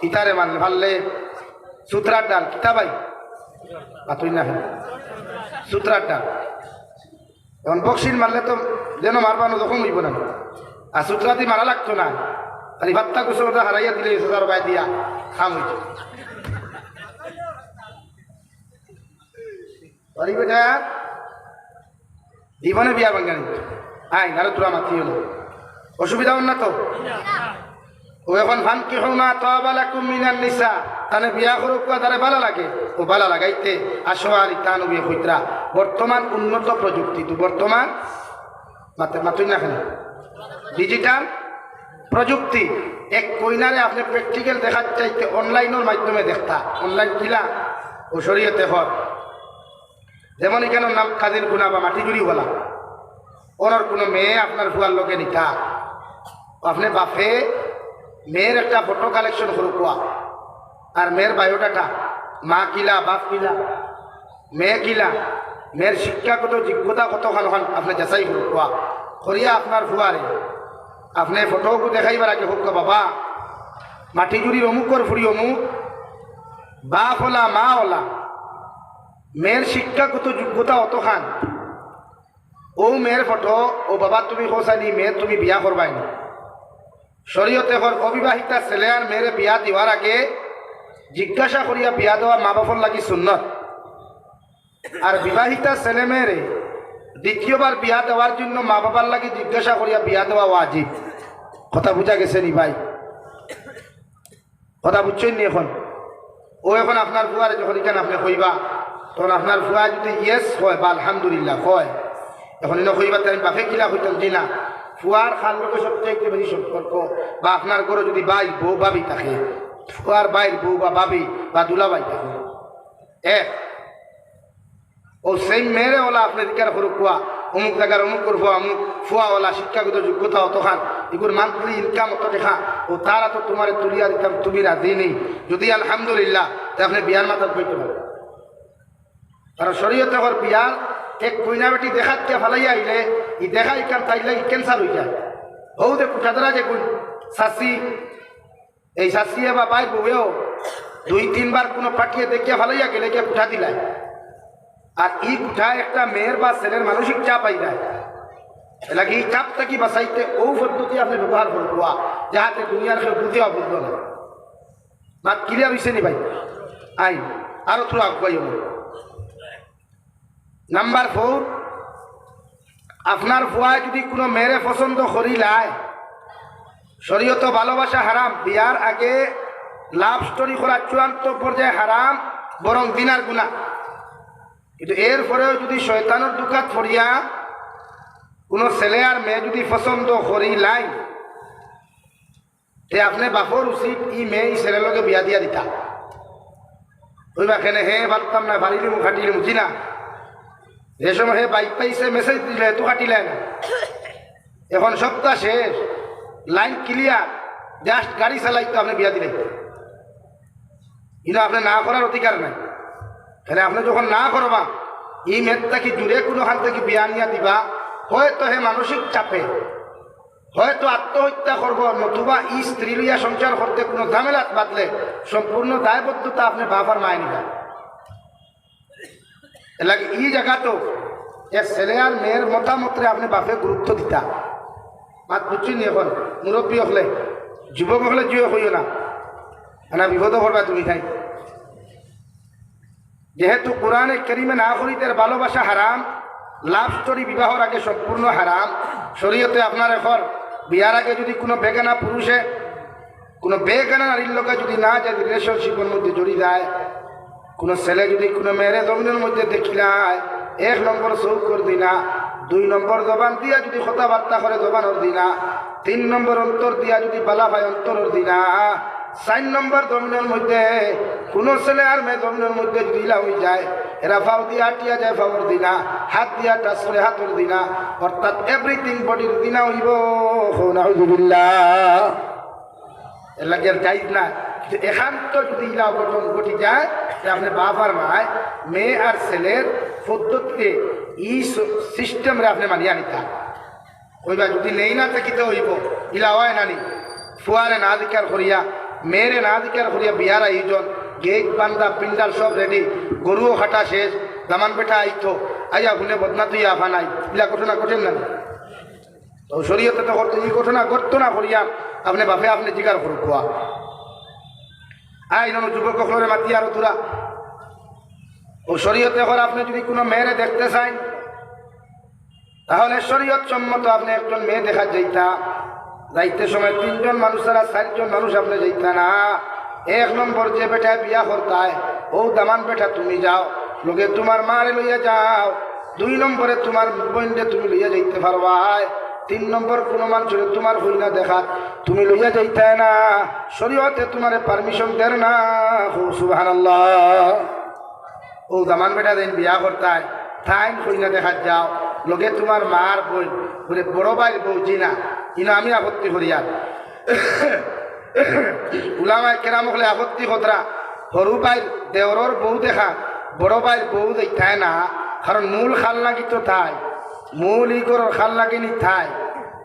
ইতারে মানে ভাললে সুতরার ডাল কিতা ভাই তুই না সুতরার ডাল এখন বক্সির মারলে তো যেন মারবানো যখন হইব না আর সুতরা দিয়ে মারা লাগতো না খালি ভাত্তা কুসুমটা হারাইয়া দিলে সোজার বাই দিয়া খাম হইছে পারি বেটা জীবনে বিয়া ভাঙ্গানি আই নারে তোরা মাতি হলো অসুবিধা হন না তো ও এখন ফান কি হমা তাবালাকুম মিনান নিসা তানে বিয়া করুক তারে ভালো লাগে ও ভালো লাগাইতে আসো আর ইতান বিয়ে কইতরা বর্তমান উন্নত প্রযুক্তি তো বর্তমান মাতুই না খালি ডিজিটাল প্রযুক্তি এক কইনারে আপনি প্র্যাকটিক্যাল দেখার চাইতে অনলাইনের মাধ্যমে দেখতা অনলাইন কিলা ও শরীয়তে হর যেমন এখানে নাম কাজের গুণা বা মাটি জুড়ি বলা ওনার কোনো মেয়ে আপনার ফুয়ার লোকে নিতা আপনি বাপে মেয়ের একটা ফটো কালেকশন করুক আর মেয়ের বায়োডাটা মা কিলা বাপ কিলা মেয়ে কিলা মেয়ের শিক্ষাগত যোগ্যতা কতখান আপনি যাচাই করুক করিয়া আপনার ফুয়ারে আপনি ফটোকে দেখাইবার আগে হোক বাবা মাটি জুড়ির অমুকর ফুরি অমুক বাপ ওলা মা ওলা মেয়ের শিক্ষাগত যোগ্যতা অতখান ও মেয়ের ফটো ও বাবা তুমি হোসানি মেয়ে তুমি বিয়া করবাই না শরীয়তে হর অবিবাহিতা ছেলে আর মেয়ের বিয়া দেওয়ার আগে জিজ্ঞাসা করিয়া বিয়া দেওয়া মা বাপর লাগি সুন্নত আর বিবাহিতা ছেলে মেয়েরে দ্বিতীয়বার বিয়া দেওয়ার জন্য মা বাবার লাগি জিজ্ঞাসা করিয়া বিয়া দেওয়া ওয়াজিব কথা বুঝা গেছে নি ভাই কথা বুঝছেন নি এখন ও এখন আপনার ফুয়ারে যখন এখানে আপনি কইবা তখন আপনার ফুয়া যদি ইয়েস হয় বা আলহামদুলিল্লাহ হয় এখন এনে কইবা তাই বাপে কিলা হইতাম জি না ফুয়ার খান লোকের সবচেয়ে বেশি সম্পর্ক বা আপনার ঘরে যদি বাই বউ বাবি থাকে ফুয়ার বাইর বউ বা বাবি বা দুলাবাই থাকে এক ও সেই মেয়েরে ওলা আপনি দিকার করুক কুয়া অমুক জায়গার অমুক করবো অমুক ফুয়াওয়ালা শিক্ষাগত যোগ্যতা অতখান এগুলো মান্থলি ইনকাম অত দেখা ও তারা তো তোমার তুলিয়া দিতাম তুমি রাজি নেই যদি আলহামদুলিল্লাহ তা আপনি বিয়ার মাথা কইতে পারেন কারণ শরীয়তে হর বিয়ার এক কইনা বেটি দেখাতে ফালাইয়া আইলে ই দেখা ইকান তাইলে ই ক্যান্সার হয়ে যায় হৌ দে কুঠাদরা যে কোন শাসি এই শাসিয়ে বা বাই বউয়েও 2-3 বার কোনো পাঠিয়ে দেখিয়া ফালাইয়া গেলে কে কুঠা দিলায় আর ই কুঠায় একটা মেয়ের বা ছেলের মানসিক চাপ আই যায় এলাকি এই চাপ থেকে বাঁচাইতে ও পদ্ধতি আপনি ব্যবহার করবো যাহাতে দুনিয়ার কেউ বুঝেও বুঝলো না মাত ক্লিয়ার হয়েছে নি ভাই আই আরো থোড়া আগুয়াই হল নাম্বার 4 আপনার ফুয়ায় যদি কোনো মেয়েরে পছন্দ করিলায় শরীয়ত ভালোবাসা হারাম বিয়ার আগে লাভ স্টোরি করা চূড়ান্ত পর্যায়ে হারাম বরং দিনার গুনাহ কিন্তু এরপরেও যদি শয়তানের দুকাত পড়িয়া কোনো ছেলে আর মেয়ে যদি পছন্দ করিলাই তে আপনি বাপর উচিত ই মেয়ে ই ছেলের লগে বিয়া দিয়া দিতা ওইবা খেনে হে ভাবতাম না বাড়িলি মুখ খাটিলি মুচি না যে সময় হে বাইক পাইছে মেসেজ দিলে তো কাটিলে না এখন সপ্তাহ শেষ লাইন ক্লিয়ার জাস্ট গাড়ি চালাইতো আপনি বিয়া দিলে কিন্তু আপনি না করার অধিকার নাই তাহলে আপনি যখন না করবা এই মেয়েটা কি দূরে কোনো হান থেকে বিয়া নিয়া দিবা হয়তো হে মানসিক চাপে হয়তো আত্মহত্যা করব নতুবা ই স্ত্রী লইয়া সংসার করতে কোনো ঝামেলাত বাঁধলে সম্পূর্ণ দায়বদ্ধতা আপনি বাবার মায় নিবা এলাকি এই জায়গা তো যে ছেলে আর মেয়ের মতামতরে আপনি বাপে গুরুত্ব দিতা মাত বুঝছি নি এখন মুরব্বী হলে যুবক হলে যুবক হইও না না বিপদ করবা তুমি খাই যেহেতু কোরআনে কারিমে না করিতে ভালোবাসা হারাম, লাভ স্টোরি বিবাহর আগে সম্পূর্ণ হারাম। শরীয়তে আপনার এখন বিয়ার আগে যদি কোনো বেগানা পুরুষে কোনো বেগানা নারীর লোকে যদি না যায় রিলেশনশিপের মধ্যে জড়িয়ে যায়, কোনো ছেলে যদি কোনো মেয়েরে জমিনের মধ্যে দেখিলায়, 1 নম্বর চৌক করে দিনা, 2 নম্বর জবান দিয়া যদি কথাবার্তা করে জবানোর দিনা, 3 নম্বর অন্তর দিয়া যদি বালা ভাই অন্তরের দিনা, 4 নম্বর জমিনের মধ্যে কোনো ছেলে আর মেয়ে জমিনের মধ্যে যদি ইলা হয়ে যায়, এরা ফাও দিয়া আটিয়া যায় ফাওয়ার দিনা, হাত দিয়া টাচ করে হাতের দিনা, অর্থাৎ এভরিথিং বডির দিনা হইব। নাউযুবিল্লাহ, এর লাগে আর যাইজ না। কিন্তু একান্ত যদি ইলা অঘটন ঘটি যায় যে আপনি বাপ আর মায় মেয়ে আর ছেলের পদ্ধতিতে এই সিস্টেমরে আপনি মানিয়া নিতা ওইবা যদি নেই না থাকিতে হইব ইলা হয় নানি ফুয়ারে না দিকার করিয়া মেয়েরে না দিকার করিয়া বিয়ার আয়োজন, গেট বান্ধা পিন্ডাল সব রেডি, গরুও খাটা শেষ, দামান পেঠা আইতো আইয়া ভুলে বদনা তুই আফা নাই, ইলা ঘটনা ঘটেন না। তো শরীয়তে তো করতো এই ঘটনা ঘটতো না করিয়া আপনি বাপে আপনি জিকার করুক কোয়া আই নন যুবক করে মাতি আর তোরা ও শরীয়তে এখন আপনি যদি কোনো মেয়েরে দেখতে চান তাহলে শরীয়ত সম্মত আপনি একজন মেয়ে দেখা যাইতা, যাইতে সময় 3 জন মানুষ ছাড়া 4 জন মানুষ আপনি যাইতা না। 1 নম্বর যে বেটায় বিয়া করতায় ও দামান বেটা তুমি যাও, লোকে তোমার মারে লইয়া যাও। 2 নম্বরে তোমার বোনকে তুমি লইয়া যাইতে পারবাই। 3 নম্বর কোনো মানুষের তোমার হই না দেখা তুমি লইয়া যাইতে না, শরীয়তে তোমার পারমিশন দেন না। সুবহানাল্লাহ। ও দামান বেটা দিন বিয়া করতায় টাইম হই না দেখা যাও, লোকে তোমার মার বই বলে বড় ভাইয়ের বউ জিনা ইনা আমি আপত্তি করি আর উলামায়ে কেরাম হলে আপত্তি কতরা সরু ভাইয়ের দেওরর বউ দেখা বড় ভাইয়ের বউ দেখায় না, কারণ মূল খাল লাগি তো তাই, মূল ইগরের খাল লাগি নি তাই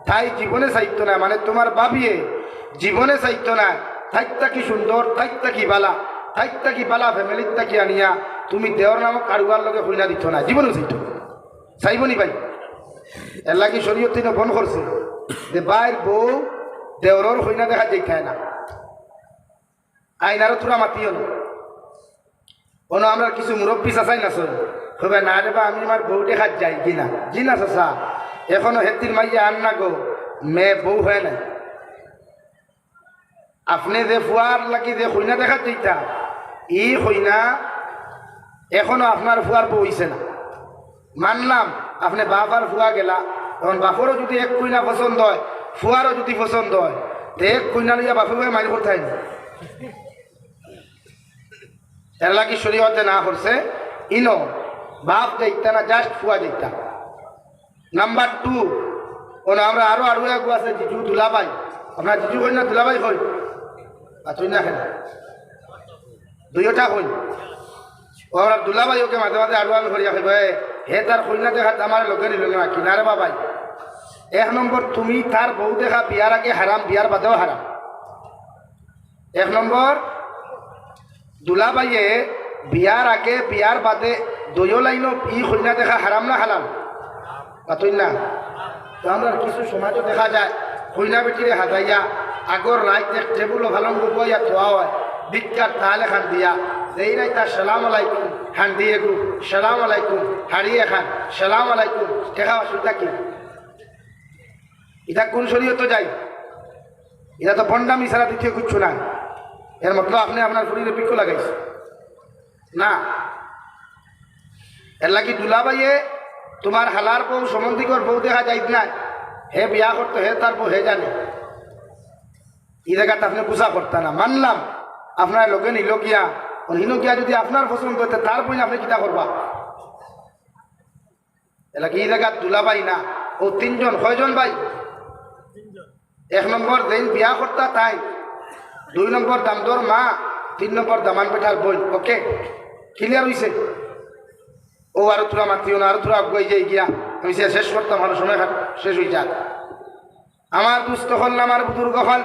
তাই জীবনে চাইত না, মানে তোমার বাবিয়ে জীবনে চাইত না থাইতা কি সুন্দর থাইতা কি বালা থাইতা কি বালা ফ্যামিলির তাকি আনিয়া তুমি দেওর নামক কারুয়ার লগে হইনা দিত না, জীবনেও চাইত চাইবনি ভাই। এর লাগি শরীয়ত বন করছে যে ভাইয়ের বউ দেওরর হইনা দেখা দেখায় না, আইনারও তোরা মাতিও না। কোনো আমরা কিছু মুরব্বী চাচাই না চল হবে না রে বা আমি আমার বউ দেখাত যাই কিনা জিনা চাচা এখনো হেতির মাইয়া আন না গো মেয়ে বউ হয় নাই। আপনি যে ফুয়ার লাগি যে হইনা দেখাত যাইতা ই হইনা এখনো আপনার ফুয়ার বউ হইছে না। মানলাম আপনি বাপ আর ফুয়া গেলা, তখন বাপরও যদি 1 কইনা পছন্দ হয় ফুয়ারও যদি পছন্দ হয় তো 1 কইনা লইয়া বাপে বয়ে মাইল করতে হয় না। এর লাগি শরীয়তে না করছে ইনো বাপ যাইতা না জাস্ট ফুয়া যাইতা। নাম্বার 2 আমরা আরো এক আছে জিজু দুলাভাই, আপনার জিজু কই না দুলাভাই কই আর তুই না খেল 2টা কই ওরা দুলাভাই ওকে মাঝে মাঝে আরো আমি করিয়া খাইব হে তার কইনা দেখা আমার লোকে নিল না কিনারে বাবাই। 1 নম্বর তুমি তার বউ দেখা বিয়ার আগে হারাম, বিয়ার বাদেও হারাম। 1 নম্বর দুলাভাইয়ে বিয়ার আগে বিয়ার বাদে 2 লাইন ই কইনা দেখা হারাম না হালাল পাতই না। তো আমরা কিছু সমাজও দেখা যায় কইনা বেটিরে হাজাইয়া আগর রাত এক টেবুল ভালঙ্গ বইয়া থোয়া হয় বিখ্যাত তাহলে খান দিয়া যেই নাই তার সালাম আলাইকুম খান দিয়ে গু সালাম আলাইকুম হারিয়ে খান সালাম আলাইকুম দেখা অসুবিধা কি? এটা কোন শরীয়তে যাই? এটা তো বন্ডামি ছাড়া দ্বিতীয় কিচ্ছু না। এর মতলব আপনি আপনার শরীরে পিকো লাগাইছে না। এর লাগি দুলাভাইয়ে তোমার হালার বউ সম্বন্ধিকর বউ দেখা যাই না, হে বিয়া করতো হে তার বউ হে জানে এই জায়গাটা আপনি গুছা করতে না। মানলাম আপনার লোকে নিল গিয়া হিনো গিয়া যদি আপনার পছন্দ হইতে তার বই আপনি কিতা করবা? এলা কি এই জায়গা দুলাভাই না ও 3 জন কয়জন ভাই? 1 নম্বর যেন বিয়া করতা তাই, 2 নম্বর দামদর মা, 3 নম্বর দামান পেঠার বই। ওকে ক্লিয়ার হইছে? ও আরো তোরা মাতিও না, আরো তোরা আগুয়াই যাই গিয়া আমি শেষ করতাম, ভালো সময় শেষ হয়ে যাক। আমার দুস্থ হল আমার বুজুর্গ হল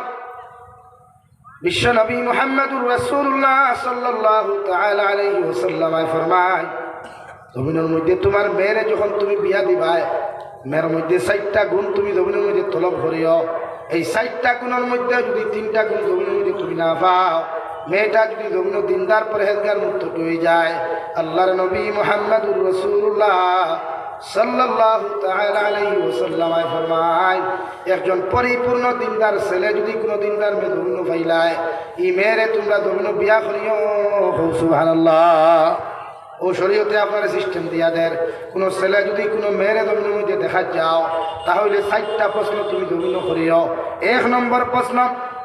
বিশ্ব নবী মুহাম্মদুর রাসূলুল্লাহ সাল্লাল্লাহু তাআলা আলাইহি ওয়াসাল্লাম ফরমায় জমিনের মধ্যে তোমার মেয়েরে যখন তুমি বিয়া দিবাই মেয়ের মধ্যে 4টা গুণ তুমি জমিনের মধ্যে তলব করিও। এই 4টা গুণের মধ্যে যদি 3টা গুণ জমিনের মধ্যে তুমি না পাও মেয়েটা যদি ধন্য দিনদার পরহেজগার মুত্তকি হয়ে যায়, আল্লাহর নবী মুহাম্মদুর রাসূলুল্লাহ সাল্লাল্লাহু তাআলা আলাইহি ওয়াসাল্লাম ফরমায়, একজন পরিপূর্ণ দিনদার ছেলে যদি কোনো দিনদার মেয়ে ধন্য পাইলায়, এই মেয়েরে তোমরা ধন্য বিয়া করিও। সুবহানাল্লাহ। ও শরীয়তে আপনার সিস্টেম দিয়া দেয়, কোনো ছেলে যদি কোনো মেয়েরে ধন্য মধ্যে দেখা যাও, তাহলে 4টা প্রশ্ন তুমি ধন্য করিও। 1 নম্বর প্রশ্ন,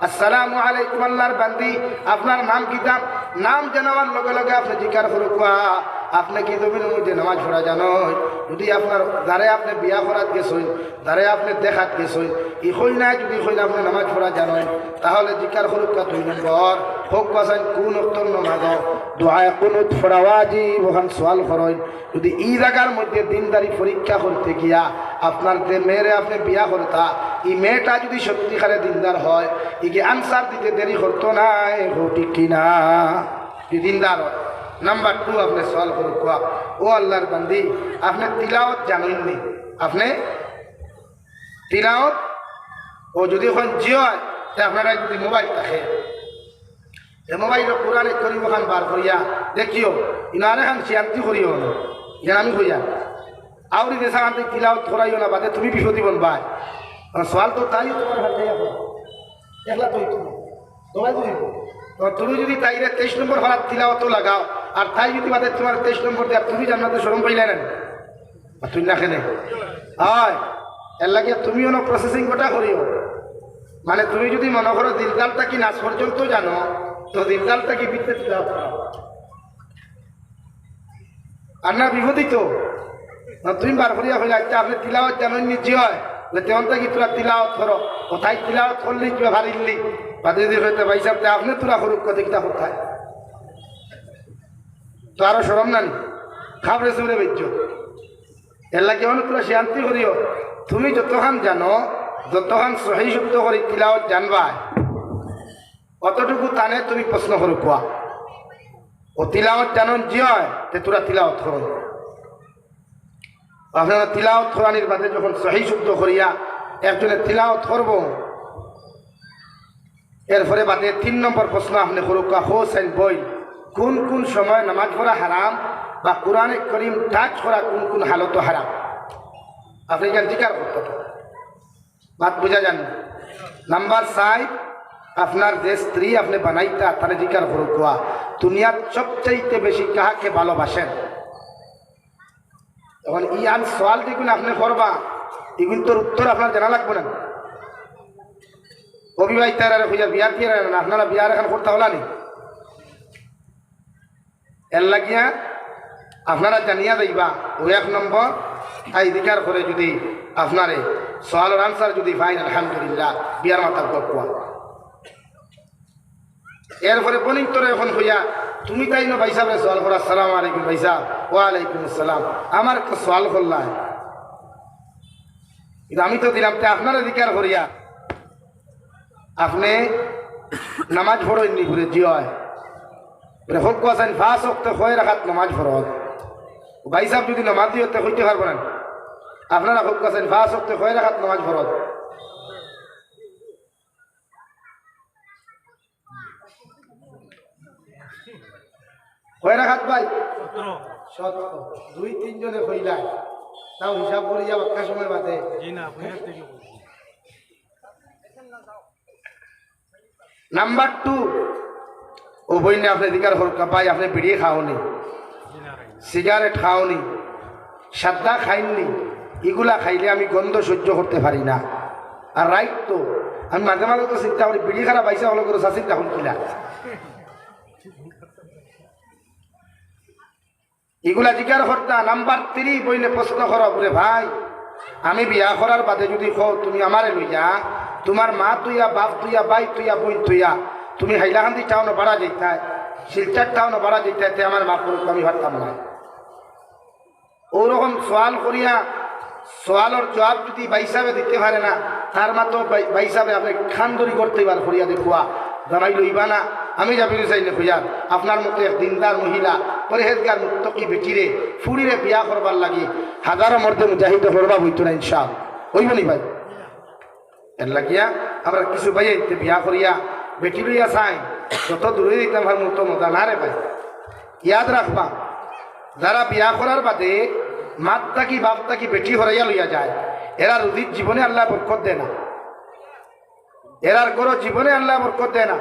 আসসালামু আলাইকুম আল্লাহর বান্দি, আপনার নাম কি? নাম জানাবার লগে লগে আপনি জিজ্ঞাসা করুকা আপনি কি জমিনের মধ্যে নামাজ পড়া জানো? যদি আপনার দ্বারে আপনি বিয়া করাত গেছেন, দ্বারে আপনি দেখাত গেছেন, ই হই না যদি হই না আপনি নামাজ পড়া জানেন, তাহলে জিজ্ঞাসা করুকা 2 নম্বর হোক বাসান কোন উত্তর নামাজ দোয়ায় কোন ফরাওয়াজি ওখান সোয়াল করেন। যদি এই জায়গার মধ্যে দিনদারি পরীক্ষা করতে গিয়া আপনার যে মেয়েরে আপনি বিয়া করতা, এই মেয়েটা যদি সত্যিকারে দিনদার হয়, একে আনসার দিতে দেরি করতো না, ঠিক কিনা? দিনদার হয়। নাম্বার 2 আপনি সওয়াল করুক, ও আল্লাহর বান্দি, আপনি তিলাওয়াত জানেননি? আপনি তিলাওয়াত ও যদি এখন জি হয়, আপনারা যদি মোবাইল থাকে, মোবাইলের কোরআনে করিম খান বার করিয়া দেখিও, ইনারে খান শিয়ান্তি করিও না, যেন আমি কইয়া আউরি দেশা খান তিলাওয়াত করাইও না, বাদে তুমি বিপদি বনবাই। সওয়াল তো তাই তোমার হাতে একলা তুই তোমায় তুই তুমি যদি তাইরে 23 নম্বর হরাত তিলাওয়াত লাগাও, আর তাই যদি বাদে তোমার 23 নম্বর দেয়, তুমি জান্নাতে শরম পাইলে না তুই না খেলে হয়। এর লাগে তুমিও না প্রসেসিং গোটা করিও। মানে তুমি যদি মনে করো দিলদালটা কি নাচ পর্যন্ত জানো, তো দিলদালটা কি বিদ্যে তিলাওয়াত করো আর না বিপদী তো। তুমি বার করিয়া হইলে একটা আপনি তিলাওয়াত জানেন নিজে হয়, তেমনটা কি তোরা তিলাওয়াত করো, কোথায় তিলাওয়াত করলি কিবা ভারিলি বাদে যদি হইতে ভাই সাহেব আপনি তোরা করুক কথা কোথায়, তো আরো সরম নানি খাবরে চুরে বেচ। এর লাগে তোরা শান্তি করিও। তুমি যতখান জানো, যতখান সহি শুদ্ধ করি তিলাওয়াত জানবা, অতটুকু টানে তুমি প্রশ্ন করো কোয়া ও তিলাওয়াত জানন জি হয়, তে তোরা তিলাওয়াত করো। আপনারা তিলাওয়াত করানির বাদে যখন সহি শুদ্ধ করিয়া একজনে তিলাওয়াত করব, এরপরে বাদে 3 নম্বর প্রশ্ন আপনি করুকা হোসেন বই কোন কোন সময় নামাজ পড়া হারাম, বা কোরআনে করিম টাচ করা কোন কোন হালত হারাম, আপনি এখানে জিজ্ঞাসা করতে বাদ বোঝা যান। নাম্বার 4, আপনার যে স্ত্রী আপনি বানাইতা তাহলে জিজ্ঞাসা করুকা দুনিয়ার সবচাইতে বেশি কাহাকে ভালোবাসেন। তখন ই আন সওয়াল যেগুলো আপনি করবা, এগুলো তোর উত্তর আপনার জানা লাগবে না। অবিবাহিতারা হইয়া বিয়া দিয়ে না, আপনারা বিয়ার এখন করতে হলা নি, এর লাগিয়া আপনারা জানিয়া যাইবা। ও 1 নম্বর আই দিকার করে যদি আপনারে সওয়ালের আনসার যদি পাইন, আলহামদুলিল্লাহ বিয়ার মাতার কোয়া। এরপরে বনিক তোরে এখন হইয়া তুমি তাই না ভাই সাহেবের সওয়াল করা, আসসালামু আলাইকুম ভাই সাহেব, ওয়ালাইকুম আসসালাম, আমার একটা সওয়াল করলাম, কিন্তু আমি তো দিলাম তে আপনারা দিকার করিয়া আপনি নামাজ পড়েননি ঘুরে জি হয় হোক আছেন 5 ওয়াক্ত হয়ে রাখাত নামাজ ফরজ। ভাই সাহেব যদি নামাজ দিয়ে হইতে পারবেন না, আপনারা হোক আছেন 5 ওয়াক্ত হয়ে রাখাত নামাজ ফরজ। হয়ে রাখাত ভাই 2-3 জনে হইলাই, তাও হিসাব করে যাও একটা সময় বাদে। নাম্বার 2, ও বইনে আপনি দিকার হরকা পাই আপনি বিড়ি খাওনি, সিগারেট খাওনি, সাদা খাইননি, এগুলা খাইলে আমি গন্ধ সহ্য করতে পারি না। আর রাইট তো আমি মাঝে মাঝে তো চিন্তা করি বিড়ি খারাপ পাইসা হলো করে চিন্তা করি কিনা, এগুলা জিজ্ঞাসা করতা। নাম্বার 3 বইলে প্রশ্ন করা বলে ভাই আমি বিয়া করার বাদে যদি কও তুমি আমারে লইয়া, তোমার মা তুইয়া, বাপ তুইয়া, ভাই তুইয়া, বোন তুইয়া, তুমি হাইলাকান্দি টাউনে বাড়া যেতায়, শিলচার টাউনে বাড়া যেতায়, তে আমার মা করুক আমি ভাবতাম না। ওরকম সওয়াল করিয়া সওয়ালের জবাব যদি ভাই সাহেবে দিতে পারে না, তার মা তো ভাই সাহেবে আপনি খানদরি করতে পার করিয়া দেখুয়া জানাই লইবা না। আমি যাবি চাইলে খুঁজার আপনার মতো এক দিনদার মহিলা পরেহেজগার মুত্তকি বেটিরে ফুড়িরে বিয়া করবার লাগি হাজারো মর্দে মুজাহিদ করবা হইতো না ইনশাআল্লাহ, হইব নি ভাই? এর লাগিয়া আমরা কিছু ভাই বিয়া করিয়া বেটি লইয়া চাই, যত দূরে দিতাম ভাই মতো মজা না রে ভাই। ইয়াদ রাখবা, যারা বিয়া করার বাদে মাত থাকি বাপ থাকি বেটি হরাইয়া লইয়া যায়, এরা রুজির জীবনে আল্লাহ বরকত দেয় না, এরার গরো জীবনে আল্লাহ বরকত দেয় না।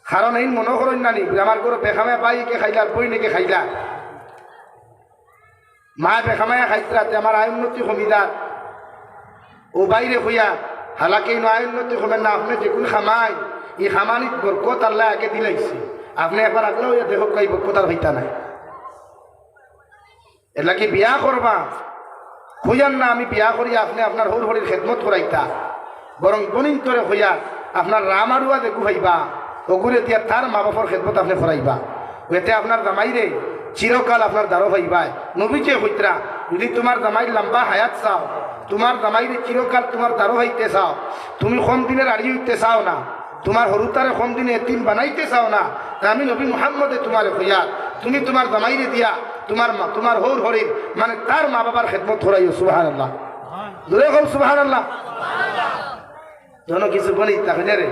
কারণ এই মনে করেন না নি আমার গরো পেখামে পাই কে খাইলা বই নাকি খাইলা, মা পেখামায় খাইতে আমার আয় উন্নতি কমিদার ও বাইরে হইয়া হালাকে আয় উন্নতি কমেন না। আপনি যেগুলো খামাই এই খামানিত বরকত আল্লাহ আগে দিলাইছে, আপনি একবার আগলে হইয়া দেখো কই বরকত আর হইতা নাই। এলা কি বিয়া করবা হইয়ান না আমি বিয়া করি আপনি আপনার হর হরির খেদমত করাইতা, বরং বনিন করে হইয়া আপনার রামারুয়া দেখু হইবা, ওগুলো দিয়া তার মা বাপর খেদমত আপনি করাইবা। এতে আপনার জামাইরে চিরকাল আপনার দ্বারো হইবাই। নবীকে হইতরা যদি তোমার জামাই লম্বা হায়াত চাও, তোমার জামাইরে চিরকাল তোমার দ্বারো হইতে চাও, তুমি কম দিনের আড়ি হইতে চাও না, তোমার হরুতারে কম দিনে এতিম বানাইতে চাও না, তা আমি নবী মুহাম্মদে তোমার হইয়া তুমি তোমার জামাইরে দিয়া তোমার হৌর হরির মানে তার মা বাবার খেদমত করাইও। সুবহানাল্লাহ, দূরে হোক সুবহানাল্লাহ। যেন কিছু বলি তাহলে রে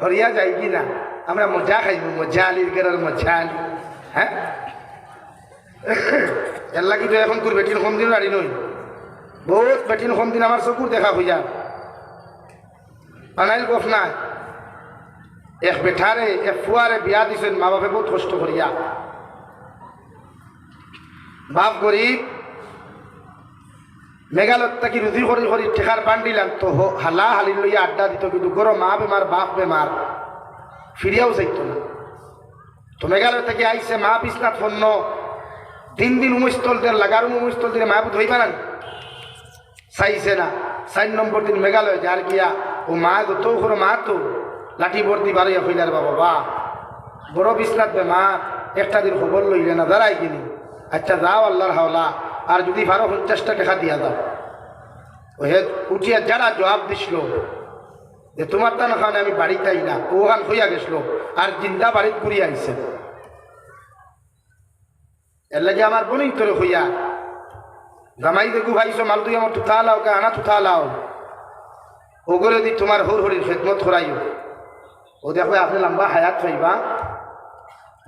হরিয়া যাই কি না, আমরা মজা খাইব, মজা আলির গেরার মজা আলি। হ্যাঁ এর লাগি তো এখন তোর বেটির কম দিন আড়ি নই, বহুত বেটির কম দিন আমার চকুর দেখা হইয়া বানাইল গফ নাই। এক বেঠারে এক ফুয়ারে বিয়া দিছেন মা বাপে বহুত কষ্ট করিয়া, বাপ গরিব, মেঘালয় থাকি রুজি করি করি ঠেকার বান্ডিলাম তো হালা হালি লইয়া আড্ডা দিত, কিন্তু গরো মা বেমার বাপ বেমার ফিরিয়াও চাইতো না। তো মেঘালয় থেকে আইসে মা বিছনাথ ফন্য 3 দিন উমস্তল দিয়ে লাগার উমস্তল দিয়ে মাহবুদ হইবা না, চাইছে না। 4 নম্বর দিন মেঘালয় যার গিয়া ও মা যত করে মা তো লাঠি বর্দি বাড়িয়া হইলার বাবা বা বড় বিছনাথ বেমার, একটা দিন খবর লইলে না দাঁড়াই কিনি। আচ্ছা যাও আল্লাহর হাওলা, আর যদি 12-50 টাকা দিয়া দাও। ওহে উঠিয়া যারা জবাব দিছিল যে তোমার তা না খাওয়ানে আমি বাড়িতেই না, ওখান হইয়া গেছিল আর জিন্দা বাড়িত ঘুরিয়া আইছে। এর লাগে আমার বোনিং করে হইয়া জামাই দেখু ভাইছো মাল তুই আমার তুথা লাও কে আনা তুথা লাও, ওগুলো দি তোমার হর হরির খেদমত করাইও। ও দেখো আপনি লম্বা হায়াত পাইবা,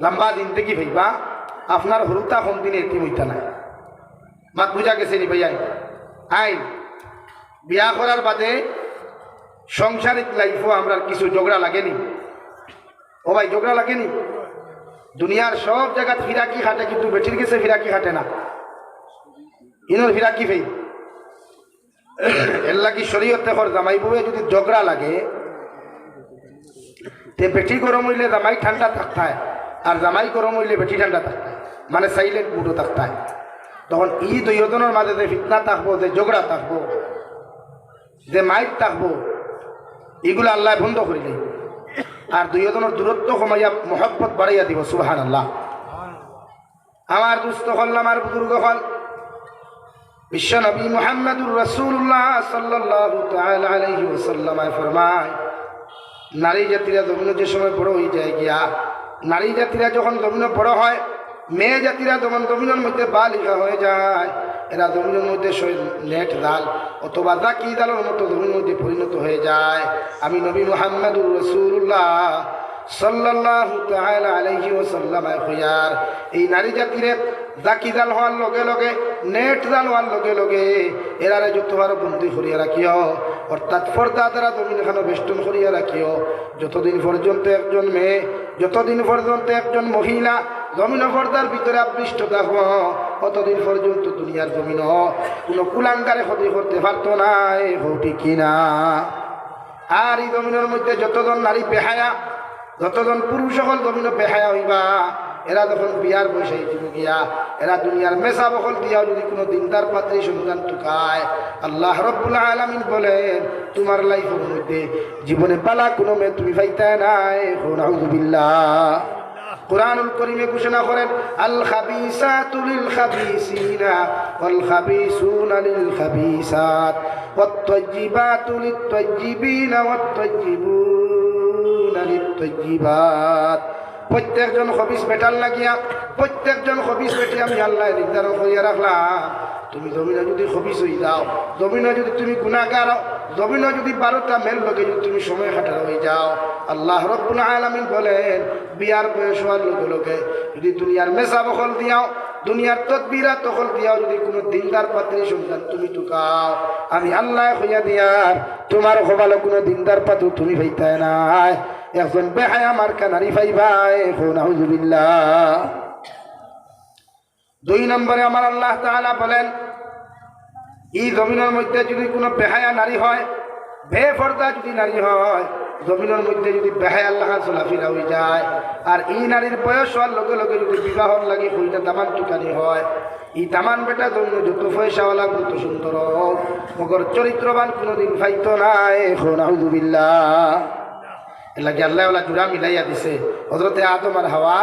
লম্বা দিন থেকে পাইবা, আপনার হরুতা কম দিনে এটি হইতা নাই। মাত বুঝা গেছে নি ভাই? আইন বিয়া করার বাদে সংসারিক লাইফও আমরা কিছু ঝগড়া লাগেনি। ও ভাই ঝগড়া লাগেনি? দুনিয়ার সব জায়গা ফিরাকি খাটে, কিন্তু বেটির কাছে ফিরাকি খাটে না। ইনোর ফিরাকি ফেই এর লাগি শরীয়ত দেখর জামাই বউয়ে যদি ঝগড়া লাগে তে বেটি গরম হইলে জামাই ঠান্ডা থাকতায়, আর জামাই গরম হইলে বেটি ঠান্ডা থাকতায়, মানে সাইলেন্ট মুডও থাকতায়। তখন ই দুইজনের মাঝে যে ফিতনা থাকবো, যে ঝগড়া থাকবো, যে মাইক থাকবো, এগুলো আল্লাহ বন্ধ করে দেয়। আর দুইজনের দূরত্ব কমাইয়া মহব্বত বাড়াইয়া দিব। সুবহানাল্লাহ। আমার দুস্থ হল, আমার বুজুর্গ হল, বিশ্ব নবী মুহাম্মদুর রাসূলুল্লাহ সাল্লাল্লাহু তাআলা আলাইহি ওয়াসাল্লাম ফরমায়, নারী জাতিরা জমিনে যে সময় বড় হয়ে যায় গিয়া, নারী জাতিরা যখন জমিনে বড় হয়, মেয়ে জাতিরা যখন জমিনের মধ্যে বালিকা হয়ে যায়, এরা জমিনের মধ্যে নেট জাল অথবা জাকি জালের মতো জমিনের মধ্যে পরিণত হয়ে যায়। আমি নবী মুহাম্মদুর রাসূলুল্লাহ সাল্লাল্লাহু তাআলা আলাইহি ওয়াসাল্লাম কইয়ার, এই নারী জাতিরে জাকি জাল হওয়ার লগে লগে, নেট জাল হওয়ার লগে লগে এরারে যতবার বন্দি করিয়া রাখিও, অর্থাৎ পর্দা দ্বারা জমিন এখানে বেষ্টন করিয়া রাখিও। যতদিন পর্যন্ত একজন মেয়ে, যতদিন পর্যন্ত একজন মহিলা জমিন পর্দার ভিতরে আবৃষ্ট থাকব, অতদিন পর্যন্ত দুনিয়ার জমিন কোনো কুলাঙ্গারে ক্ষতি করতে পারত না। ঠিক কিনা? আর এই জমিনের মধ্যে যতজন নারী বেহায়া, যতজন পুরুষ সকল জমিন বেহায়া হইবা, এরা যখন বিয়ার বসে গিয়া এরা দুনিয়ার মেসা বকল দিয়া যদি কোনো দিনদার পাত্রী সন্তান টুকায়, আল্লাহ রাব্বুল আলামিন বলেন তোমার লাইফের মধ্যে জীবনে বালা কোনো মেয়ে তুমি পাইতা নাই। নাউযুবিল্লাহ। কুরআনুল কারীমে ঘোষণা করেন, আল খাবিসাতু লিল খাবিসিনা ওয়াল খাবিসুনা লিল খাবিসাত ওয়াত তাইয়্যিবাতু লিত তাইয়্যিবিনা ওয়াত তাইয়্যিবুনা লিত তাইয়্যিবাত। প্রত্যেকজন খবিস বেটার লাগিয়া, প্রত্যেকজন খবিস বেটি আমি আল্লাহ নির্ধারণ করিয়া রাখলাম। তুমি জমিনে যদি খবিস হয়ে যাও, জমিনে যদি তুমি গুনাহগার হও, জমিনে যদি 12টা মেল লোকে যদি তুমি সময় কাটানো হয়ে যাও, আল্লাহ রব্বুল আলামিন বলেন বিয়ার বয়স হওয়ার লোকে লোকে যদি দুনিয়ার মেসা বখল দিয়াও, দুনিয়ার তদবিরা তখল দিয়াও, যদি কোনো দিনদার পাত্রী সন্তান তুমি টুকাও, আমি আল্লাহ হইয়া দিয়ার তোমার খোবালো কোনো দিনদার পাত্র তুমি ভাইতায় নাই, একজন বেহায়া মার্কা নারী ভাইবাই। নাউযুবিল্লাহ। 2 নম্বরে আমার আল্লাহ তাআলা বলেন এই জমিনের মধ্যে যদি কোনো বেহায়া নারী হয়, বেপর্দা যদি নারী হয়, জমিনের মধ্যে যদি বেহায়া আল্লাহ চলাফেরা হয়ে যায়, আর এই নারীর বয়স হওয়ার লগে লগে যদি বিবাহর লাগে কইটা দামান টুকানি হয়, এই দামান বেটা জন্য যত পয়সাওয়ালা যত সুন্দর হোক, মগর চরিত্রবান কোনোদিন ফাইতো নাই। নাউযুবিল্লাহ। এর লাগে আল্লাহ জুড়া মিলাইয়া দিছে হযরতে আদম আর হাওয়া,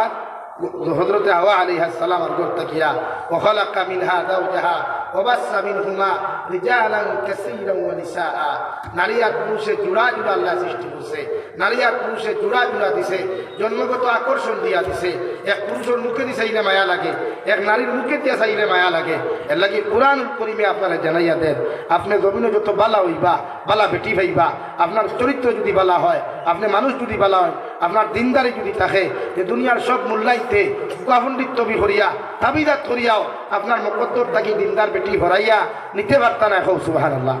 হযরতে হাওয়া আলাইহিস সালাম আর গর্ত কিয়া ওয়া খালাকা মিনহা যাওজাহা ওয়া বাসসা মিনহুমা রিজালান কাসীরান ওয়া নিসাআ। নারী আর পুরুষে জোড়া জোড়া আল্লাহ সৃষ্টি করছে, নারী আর পুরুষে জোড়া জোড়া দিছে, জন্মগত আকর্ষণ দিয়া দিছে। এক পুরুষের মুখে দিয়ে চাইলে মায়া লাগে, এক নারীর মুখে দিয়ে চাইলে মায়া লাগে। এর লাগে কুরআন করিমে আপনারা জানাইয়া দেন, আপনি জমিনে যত বালা হইবা, বালা বেটি ভাইবা, আপনার চরিত্র যদি বালা হয়, আপনি মানুষ যদি বালা হয়, আপনার দিনদারি যদি থাকে, যে দুনিয়ার সব মূল্যাইতে কুকাফন্ডিত তবি করিয়া তাবিদাত করিয়াও আপনার মকদ্দর থাকি দিনদার বেটি ভরাইয়া নিতে পারতা না। হোক সুবহানাল্লাহ।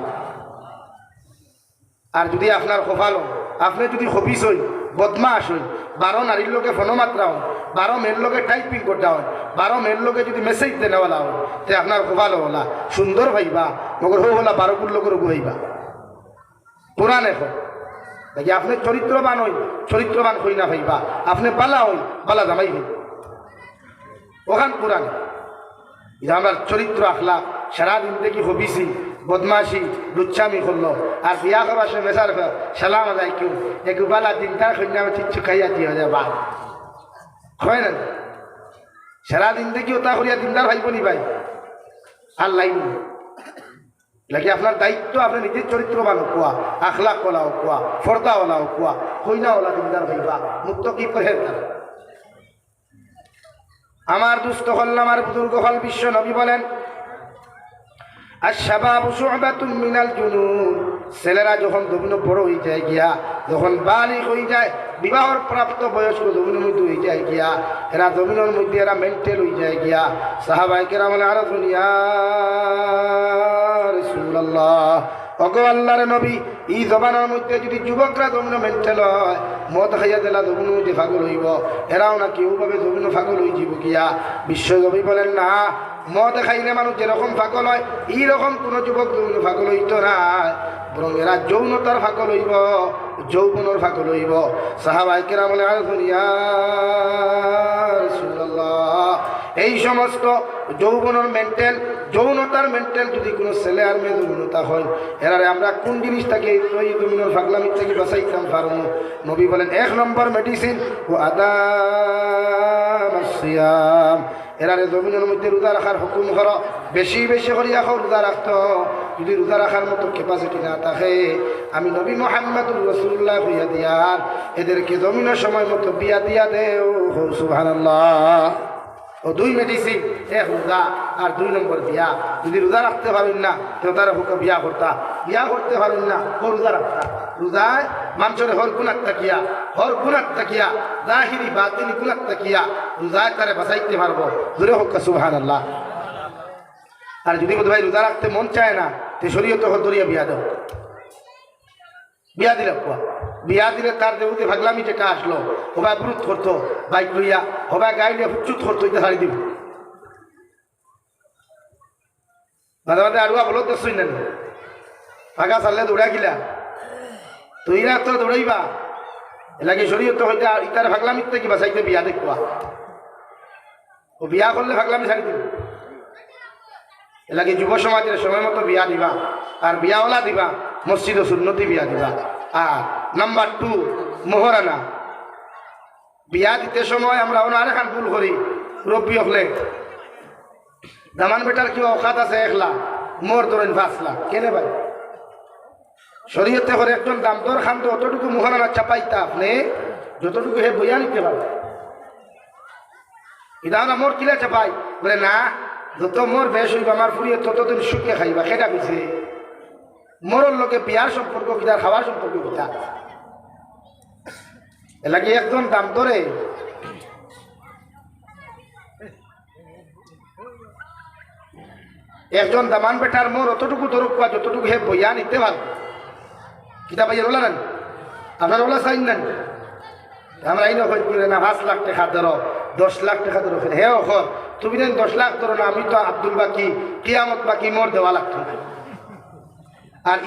আর যদি আপনার কপালো, আপনি যদি হবিস হই, বদমাস হই, 12 নারীর লোকে ফোনমাত্রা হন, 12 মেয়ের লোকে টাইপিং করতে হন, 12 মেয়ের লোকে যদি মেসেজ দেনেওয়ালা হন, তে আপনার কপালো হলা সুন্দর ভাইবা, মগর হো হলা 12 কুল লোকের হইবা। কোরআন এখন দেখি আপনি চরিত্রবান হই, চরিত্রবান হই না ভাইবা, আপনি বালা হই, বালা জামাই হই। ওখান কোরআনে আমার চরিত্র আখলাক সারাদিন দেখি হবিসি বদমাশি লুচ্ছামি করলো, আর বিয়া করার সময় মেসার সালাম আলাই কেউ একটু বালা দিনদার কন্যা চিচ্ছু খাইয়া দিয়ে যায় বা হয় না, সারাদিন দেখি ওটা করিয়া দিনদার ভাইব নি ভাই আর লাইন লাগে। আপনার দায়িত্ব আপনি নিজের চরিত্রবান কোয়া, আখলাক ওলাও কোয়া, ফর্দা ওলাও কোয়া, কইনা ওলা দিনদার ভাইবা, মুক্ত কি করে। আমার দুস্থ হল, আমার বুজুর্গ হল, বিশ্ব নবী বলেন আশ-শাবাবু শু'বাতুন মিনাল জুনুন। ছেলেরা যখন জমিন বড় হয়ে যায় গিয়া, যখন বালিগ হয়ে যায়, বিবাহর প্রাপ্ত বয়স্ক জমিনের মধ্যে হয়ে যায় গিয়া, এরা জমিনের মধ্যে এরা মেন্টাল হয়ে যায় গিয়া। সাহাবায়ে কেরাম বলেন আরে দুনিয়া রাসূলুল্লাহ, ওগো আল্লাহর নবী, এই জমানার মধ্যে যদি যুবকরা জমিন মেন্টাল হয়, মদ খাইয়া দিলা জমিনের মধ্যে পাগল হইব, এরাও না কেউভাবে জমিন পাগল হয়ে যাব গিয়া। বিশ্ব নবী বলেন না, মদ খাইলে মানুষ যেরকম পাগল হয় এইরকম কোন যুবক জমিন পাগল হইত না, বরং এরা যৌনতার পাগল হইব, যৌবনের পাগল হইব। সাহাবায়ে কেরাম বলেন আরে দুনিয়া রাসূলুল্লাহ, এই সমস্ত যৌবনের মেন্টাল, যৌনতার মেন্টাল যদি কোনো ছেলে আর মেয়ে যৌনতা হয়, এরারে আমরা কোন জিনিসটাকে এই জমিনের পাগলামি থেকে বাঁচাইতাম পারবো? নবী বলেন 1 নম্বর মেডিসিন ও আদাম সিয়াম, এরারে জমিনের মধ্যে রোজা রাখার হুকুম করো, বেশি বেশি করিয়া রোজা রাখতো। যদি রোজা রাখার মতো ক্যাপাসিটি না থাকে, আমি নবী মুহাম্মদুর রাসূলুল্লাহ হইয়া দিয়ার এদেরকে জমিনের সময় মতো বিয়া দিয়া দেও। সুবহানাল্লাহ। ও 2 মেডিসিন, 1 রোজা আর 2 নম্বর বিয়া। যদি রোজা রাখতে পারেন না তো তারা হুকা বিয়া করতা, বিয়া করতে পারেন না ও রোজা রাখতা। রোজায় মানুষের হর গুণাত তাকিয়া, হর গুণাত তাকিয়া, জাহিরি বাতিনি গুণাত তাকিয়া রোজায় তারে বাঁচাইতে পারবো। জোরে হোক সুবহানাল্লাহ। আর যদি বোধ ভাই রোজা রাখতে মন চায় না, তে শরীয়তে হর দরিয়া বিয়া দাও, বিয়া দিলে কুয়া, বিয়া দিলে তার দেবতে ভাগলামি যেটা আসলো, হবা ব্রুত করতো বাইক লইয়া, হবা গাড়ি নিয়ে হুচ্চুত করতো, এটা ছাড়ি দিব। মাঝে মাঝে আড়ুয়া বলো তো শুই না, ফাঁকা চাললে দৌড়া গিলা, তুইরা তো দৌড়াইবা। এলাকে শরীয়তে হইতে ইতার ভাগলামির থেকে বাঁচাইতে বিয়া দেখবা, ও বিয়া করলে ভাগলামি ছাড়ি দিব। এলাকে যুব সমাজের সময় মতো বিয়া দিবা, আর বিয়াওয়ালা দিবা মসজিদ ও সুন্নতি বিয়া দিবা। আর নাম্বার 2 মোহরানা। বিয়া দিতে সময় আমরা আরেকখান ভুল করি, রব্বি হলে দামান বেটার কি অকাত আছে 1 লাখ, মোর ধরেন 5 লাখ, কেনে ভাই? শরীয়তে করে একজন দামদর খান তো অতটুকু মোহরানা চাপাইতা আপনি যতটুকু হে বইয়া নিতে পারে। ইদানা মোর কিলা চাপাই বলে না, যত মোর বেশ হইবা আমার ফুরিয়ে ততদিন সুখে খাইবা, সেটা বুঝে মরর লোকে বিয়ার সম্পর্ক কিতা খাওয়ার সম্পর্ক কিতা এলাকি একজন দাম ধরে একজন দামান বেটার মোর অতটুকু ধরুক যতটুকু হে বইয়া নিতে পারবে কিতা পাইয়া ওলা নেন আপনার ওলা চাইন নেন আমরা এই নয় না 5 লাখ টাকা ধরো 10 লাখ টাকা ধরো হে অখর তুমি দেন 10 লাখ ধরো না আমি তো আব্দুল বাকি কিয়ামত বাকি মোর দেওয়া লাগতো না আর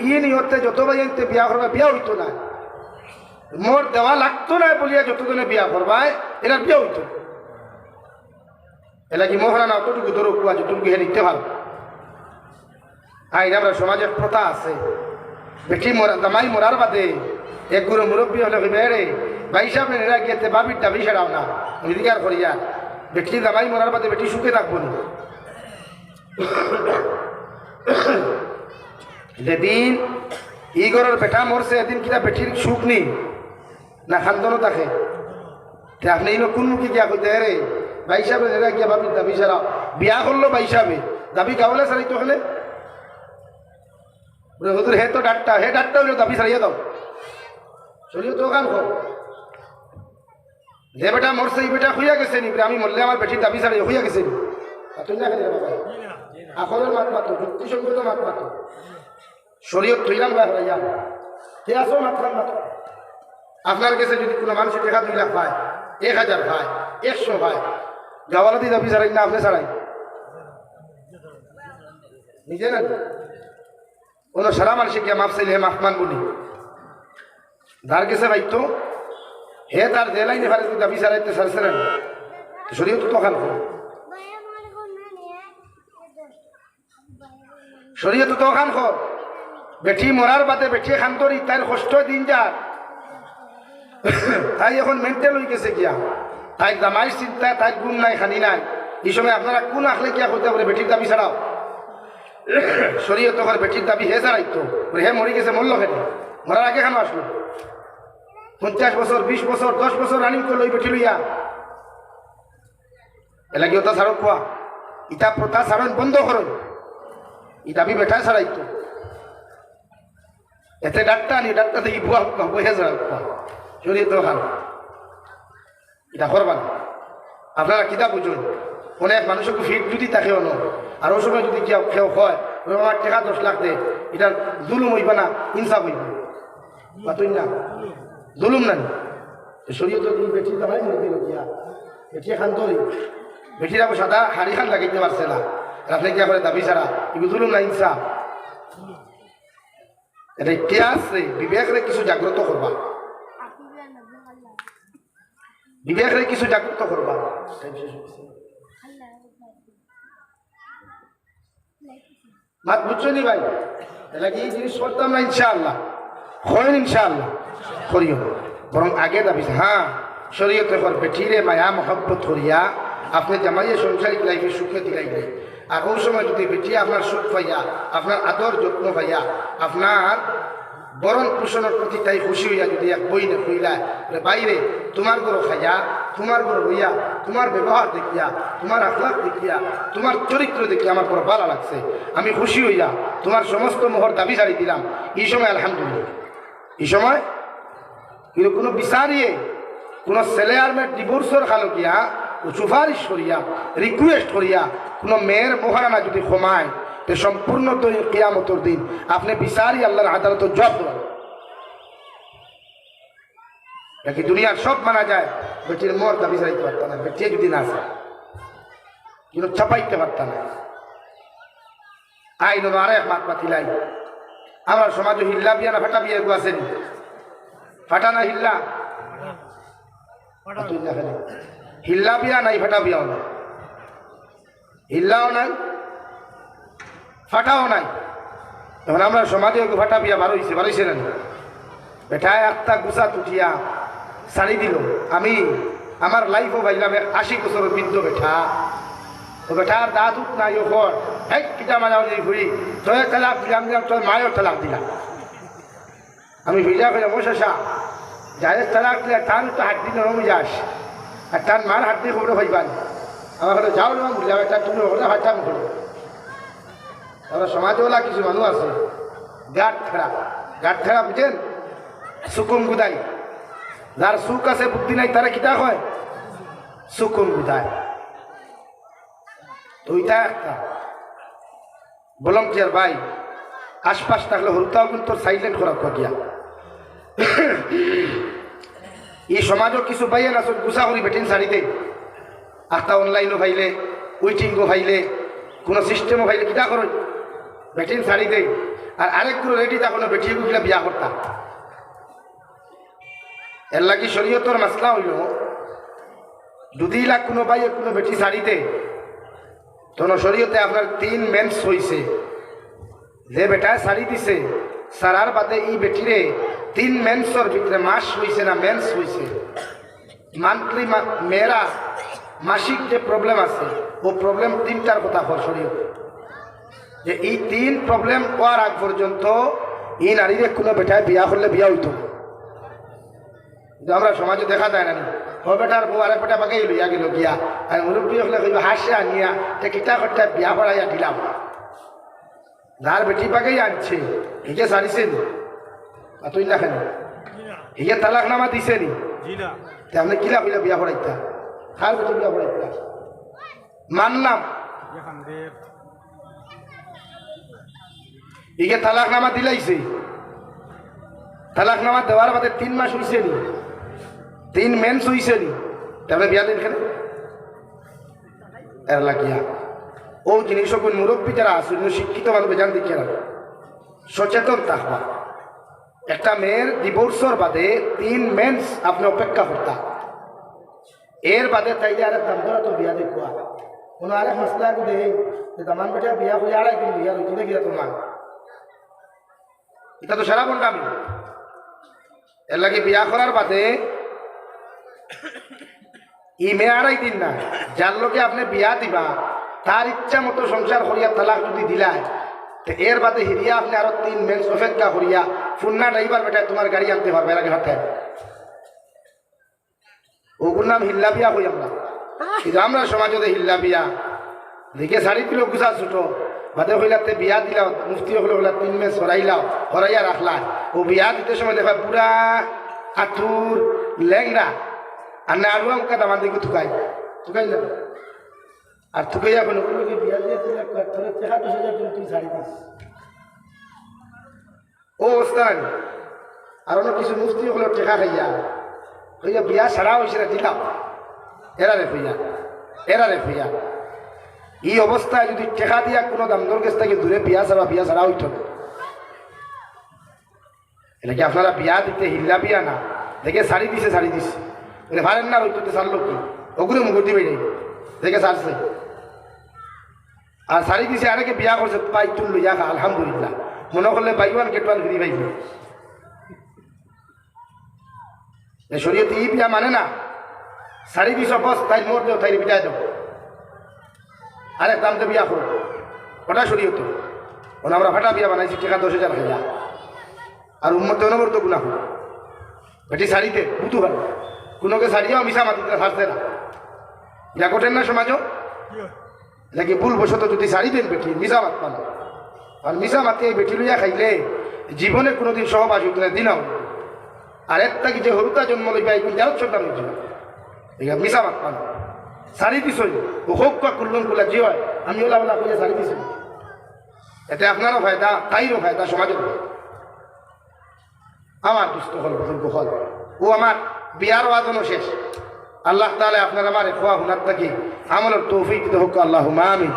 ই নিয়তে যত বাইতে বিয়া করবা বিয়া হইতো না মোর দেওয়া লাগতো না বলিয়া যতজনে বিয়া করবায় এরা বিয়া হইতো এলা কি মোহরা না অতটুকু ধরো কুয়া যতটুকু হে নিতে ভালো আইন আমরা সমাজের প্রথা আছে বেটি মরা জামাই মরার বাদে এক গুরু মুরব্বী হলে বেড়ে ভাই সাহেব এরা গিয়েতে বাবির দাবি সেরাও না অধিকার করিয়া বেটি জামাই মরার বাদে বেটি সুখে থাকবো না যেদিন ই ঘরের বেটা মরছে এদিন কিনা বেটির সুখ নেই না খান্দনও থাকে আপনি এই কোন মুখে গিয়া কইতে রে ভাই সাহেব এরা গিয়া বাবির দাবি সেরাও বিয়া করলো ভাই সাহেবে দাবি গাওয়ালে সারাইতো হলে হুজুর হে তো ডাক্তার হে ডাক্তার হইলো দাবি সারিয়ে দাও চলিও তো কাম কর যে বেটা মরছে এই বেটা হইয়া গেছে নি আমি মরলে আমার বেটির দাবি সারিয়ে হইয়া গেছে নি তুই না খেলে বাবা আখরের মাত মাতো যুক্তিসঙ্গত মাত মাতো শরীয়ত তুইলাম ভাই হইয়া কে আসো মাতলাম মাতো আপনার কাছে যদি কোনো মানুষ টাকা 2 লাখ পায় 1000 পায় 100 পায় গাওয়ালাদি দাবি সারাই না আপনি সারাই নিজে না কোনো সারা মানুষে গিয়া মাফ চাইলে হে মাফমান বলি যার গেছে ভাইতো হে তার জেলাইনে ফারে দাবি সারাইতে সারছে না শরীয়ত তো খান শরীয়ত তো খান খর বেটি মরার বাদে বেটি খান তরি তার কষ্ট দিন যার তাই এখন মেন্টাল হয়ে গেছে গিয়া তাই জামাই চিন্তা তাই গুণ নাই খানি নাই এই সময় আপনারা কোন আখলে গিয়া করতে পারে বেটির দাবি ছাড়াও শরীয়ত ঘর বেটির দাবি হে ছাড়াইতো হে মরি গেছে মরল কেন মরার আগে কেন আসলো 50 বছর 20 বছর 10 বছর রানিং করলো এই বেটি লইয়া এলাকি ওটা ছাড়ক কোয়া ইটা প্রথা ছাড়ন বন্ধ করুন ই দাবি বেটা ছাড়াইতো এতে ডাক্তার আনি ডাক্তার থেকে বুয়া বহে ছাড়া শরীয়ত খান এটা করবা না আপনারা কিতা বুঝুন অনেক মানুষকে ফিট যদি থাকে অন্য আর ওই সময় যদি কেউ হয় আমার টাকা 10 লাখ দে এটা জুলুম হইবা না ইনসাফ হইবা তুই না জুলুম না শরীয়ত বেটি দাবাই মনে দিল গিয়া বেটি খান তো বেটির আবার সাদা হাড়ি খান লাগাইতে পারছে না রাখলে গিয়া করে দাবি ছাড়া এগুলো জুলুম না ইনসাফ এটা ইতিহাস বিবেকরে কিছু জাগ্রত করবা বিবেকরে কিছু জাগ্রত করবা মাত বুঝছো নি ভাই এটা কি এই জিনিস করতাম না ইনশাআল্লাহ হয় ইনশাআল্লাহ করিও বরং আগে দাবি হ্যাঁ শরীয়তে কর বেঠিরে মায়া মহব্বত করিয়া আপনি জামাইয়ে সংসারিক লাইফে সুখে দিলাইলে আর ওই সময় যদি বেটি আপনার সুখ পাইয়া আপনার আদর যত্ন পাইয়া আপনার বরণ পোষণের প্রতি তাই খুশি হইয়া যদি এক বই না কইলায় বাইরে তোমার গরো খাইয়া তোমার গরো হইয়া তোমার ব্যবহার দেখিয়া তোমার আখলাক দেখিয়া তোমার চরিত্র দেখিয়া আমার বড় ভালো লাগছে আমি খুশি হইয়া তোমার সমস্ত মোহর দাবি ছাড়ি দিলাম এই সময় আলহামদুলিল্লাহ এই সময় কিন্তু কোনো বিচারিয়ে কোনো ছেলে আর মেয়ের ডিভোর্সের খালকিয়া সুপারিশ করিয়া রিকোয়েস্ট করিয়া কোনো মেয়ের মহারানা যদি ক্ষমায় তো সম্পূর্ণ কিয়ামতের দিন আপনি বিচারি আল্লাহর আদালত জবাব দেবেন নাকি দুনিয়ার সব মানা যায় বেটির মোর দাবি চাইতে পারত না বেটি যদি না আসে কিন্তু ছাপাইতে পারত না আইন আর এক মাত পাতিলাই আমার সমাজে হিল্লা বিয়া না ফাটা বিয়া গো আছেন ফাটা না হিল্লা হিল্লা বিয়া নাই ফাটা বিয়াও নাই হিল্লাও নাই ফাটাও নাই এখন আমরা সমাজে ফাটা বিয়া বারোইছে না বেটায় একটা গুছা তুটিয়া ছাড়ি দিল আমি আমার লাইফও ভাইলাম 80 বছরের বৃদ্ধ বেটা তো বেটার দাঁত উঠ নাই ওপর এক পিতা মাজাও যদি ঘুরি তয়ে তালাক দিলাম তোর মায়ের তালাক দিলাম আমি ভিজা করে বসেছা যাদের তালাক দিলে টান তো হাত দিন রমি যাস আর টান মার হাত দিয়ে খবরে ভাইবান আমার ঘরে যাও না বুঝলাম একটা তুমি ওখানে হাতটা করো আমরা সমাজওয়ালা কিছু মানুষ আছে গাঁট ঠেড়া বুঝেন, সুকুম গুদাই। যার সুখ আছে বুদ্ধি নাই তারা কিতা হয়, সুকুম গুদায়। ওইটা একটা বললাম কি আর ভাই, আশপাশ থাকলে হরুতাও কিন্তু তোর সাইলেন্ট করা গিয়া এই সমাজও কিছু পাইয়ে না গুছা করি বেটিন শাড়ি দেয়। আখটা অনলাইনও ভাইলে, উইটিংও ভাইলে, কোনো সিস্টেমও ভাইলে কিতা করো বেটিন শাড়ি দেয়। আর আরেকগুলো রেডি তখন বেটিগুলা বিয়া করতাম। এর লাগি শরীয়তর মাসলা হইল, যদি লাখ কোনো ভাই কোনো বেটি শাড়ি দেয়, তখন শরীয়তে আপনার 3 মেন্স হয়েছে। যে বেটায় শাড়ি দিছে সারার বাদে এই বেটিরে 3 মেন্সর ভিতরে মাস হয়েছে না মেন্স হয়েছে, মান্থলি মেয়েরা মাসিক যে প্রবলেম আছে ও প্রবলেম 3টার কথা হয় শরীয়ত, যে এই 3 প্রবলেম হওয়ার আগ পর্যন্ত এই নারীরে কোনো বেটায় বিয়া করলে বিয়া হইতো। আমরা সমাজে দেখা যায় না, ও বেটার বউ আরেক বেটা পাকে লইয়া গেল গিয়া, আর মুরব্বী হলে কইব হাসে আনিয়া কিতা করতে বিয়া করাইয়া দিলাম। যার বেটি পাকেই আনছে হিকে সারিছেন তুই না কেন, হিকে তালাক নামা দিছে নি, আপনি কিলা কইলা বিয়া করাইতা, কার বেটি বিয়া করাইতা মানলাম। হিকে তালাক নামা দিলাইছে, তালাক নামা দেওয়ার বাদে 3 মাস হইছে নি, 3 মেন্স হইছে নি, তাহলে বিয়া দিন কেন? এর লাগিয়া ও জিনিস কোন মুরব্বী যারা আছে শিক্ষিত মানুষ জান দেখে না, সচেতন থাকবা। একটা মেয়ের ডিভোর্সর বাদে 3 মেন্স আপনি অপেক্ষা করতা, এর বাদে তাইলে আরেক দাম ধরা তো বিয়া দেখুয়া কোনো আরেক মশলা দেহে দামান বেটা বিয়া করে আড়াই দিন বিয়া রুটিনে গিয়া তোমার এটা তো সারা বললাম। এর লাগে বিয়া করার বাদে ই মেয়ে আড়াই দিন না, যার লোকে আপনি বিয়া দিবা তার ইচ্ছা মতো সংসার করিয়া তালাক যদি দিলায়, তো এর বাদে হিরিয়া আপনি আরো 3 মেন্স অপেক্ষা করিয়া ফুন্না ড্রাইভার বেটা তোমার গাড়ি আনতে পারবে, এর আগে হাতে ওগুর নাম হিল্লা বিয়া কই আমরা। কিন্তু আমরা সমাজে হিল্লা বিয়া দেখে শাড়ি দিল গুছা ছুটো বাদে হইলাতে বিয়া দিলাও, মুফতি হলে হইলা 3 মেন্স হরাইলাও, হরাইয়া রাখলা। ও বিয়া দিতে সময় দেখা পুরা আতুর ল্যাংরা আর না আলু আমকা দামান দিকে থুকাই থুকাই না, আর থুকাইয়া কোনো বিয়া দিয়ে তুই শাড়ি দিস ও অবস্থা নাই। আর অন্য কিছু মুফতি হলো টেকা খাইয়া হইয়া বিয়া ছাড়া হয়েছে না দিলাম, এরারে হইয়া এরারে হইয়া এই অবস্থায় যদি টেকা দিয়া কোনো দামদর গেছ থেকে দূরে বিয়া ছাড়া হইত না। এটা কি আপনারা বিয়া দিতে হিল্লা বিয়া না দেখে শাড়ি দিছে ভারেন না হইতো ছাড়লো কি ওগুলো মুখ দিবে নেই দেখে ছাড়ছে, আর শাড়ি দিছে আরেকে বিয়া করছে পাই তুল লইয়া খা আলহামদুলিল্লাহ, মনে করলে বাইওয়ান কেটওয়ান ফিরি পাইবে। শরীয়তে ই বিয়া মানে না, শাড়ি দিছ বস তাই মোট দেও তাই বিদায় দেব, আরেক দাম দিয়ে বিয়া করো, ওটা শরীয়ত। আমরা ফাটা বিয়া বানাইছি টাকা 10,000 খাইয়া, আর উম্মতে অনবরত গুণা হল বেটি শাড়িতে বুধু ভালো কোনোকে শাড়িও মিশা মাতিতে ছাড়ছে না, যা কঠেন না সমাজও নাকি ভুল বসত যদি শাড়ি দেন বেটি মিশা মাত পান, আর মিশা মাতি এই বেটি লইয়া খাইলে জীবনে কোনোদিন সহবাস হইতে দিন আর একটা কি যে হরুতা জন্ম লইবা এই যার সন্তান হয়েছিল মিশা মাত পান শাড়ি দিস ও হোক করলাম কুলা জি হয় আমি ওলা ওলা কইয়া শাড়ি দিছি, এতে আপনারও ফায়দা তাইরও ফায়দা সমাজের। আমার দুস্থ হল বুজুর্গ হল ও আমার বিয়ার ওয়াদনও শেষ। আল্লাহ তাআলা আপনার আমার খোয়া হুনার থাকি আমলের তৌফিক দিতে হোক আল্লাহ আমিন।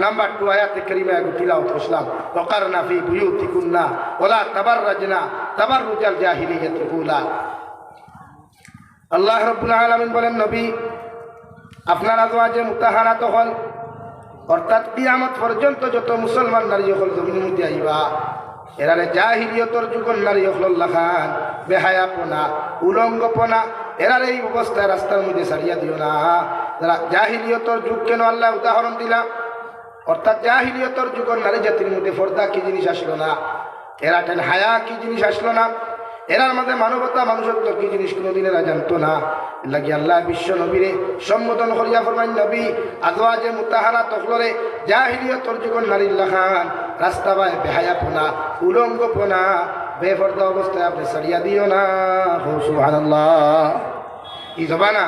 নাম্বার 2 আয়াতে কারিমা তিলাওয়াত করলাম, ওয়াকারনা ফি বুয়ুতিকুন্না ওয়ালা তাবাররাজনা তাবাররুজাল জাহিলিয়াতিল উলা। আল্লাহ রাব্বুল আলামিন বলেন নবী আপনারা আজওয়াজে মুতাহারাত হল, অর্থাৎ কিয়ামত পর্যন্ত যত মুসলমান নারী হল জমিনের মধ্যে আইবা এরারে জাহিলিয়তর যুগের নারী হল্লা খান বেহায়াপনা উলঙ্গপনা এরার এই অবস্থায় রাস্তার মধ্যে ছাড়িয়া দিও না। যারা জাহিলিয়তর যুগ কেন আল্লাহ উদাহরণ দিলা, অর্থাৎ জাহিলিয়তর যুগের নারী জাতির মধ্যে পর্দা কি জিনিস আসলো না, এরা টেন হায়া কি জিনিস আসলো না, এরার মধ্যে মানবতা মানুষত্ব কি জিনিস কোনোদিন এরা জানতো না। লাগি আল্লাহ বিশ্ব নবীরে সম্বোধন করিয়া ফরমাইন, নবী আজওয়াজে মুতাহারা তখলরে জাহিলিয়তর যুগের নারী লাখান রাস্তা বায় বেহায়াপনা উলঙ্গপনা বেফর্দা অবস্থায় আপনি সারিয়া দিও না। সুবহানাল্লাহ। ই জবানা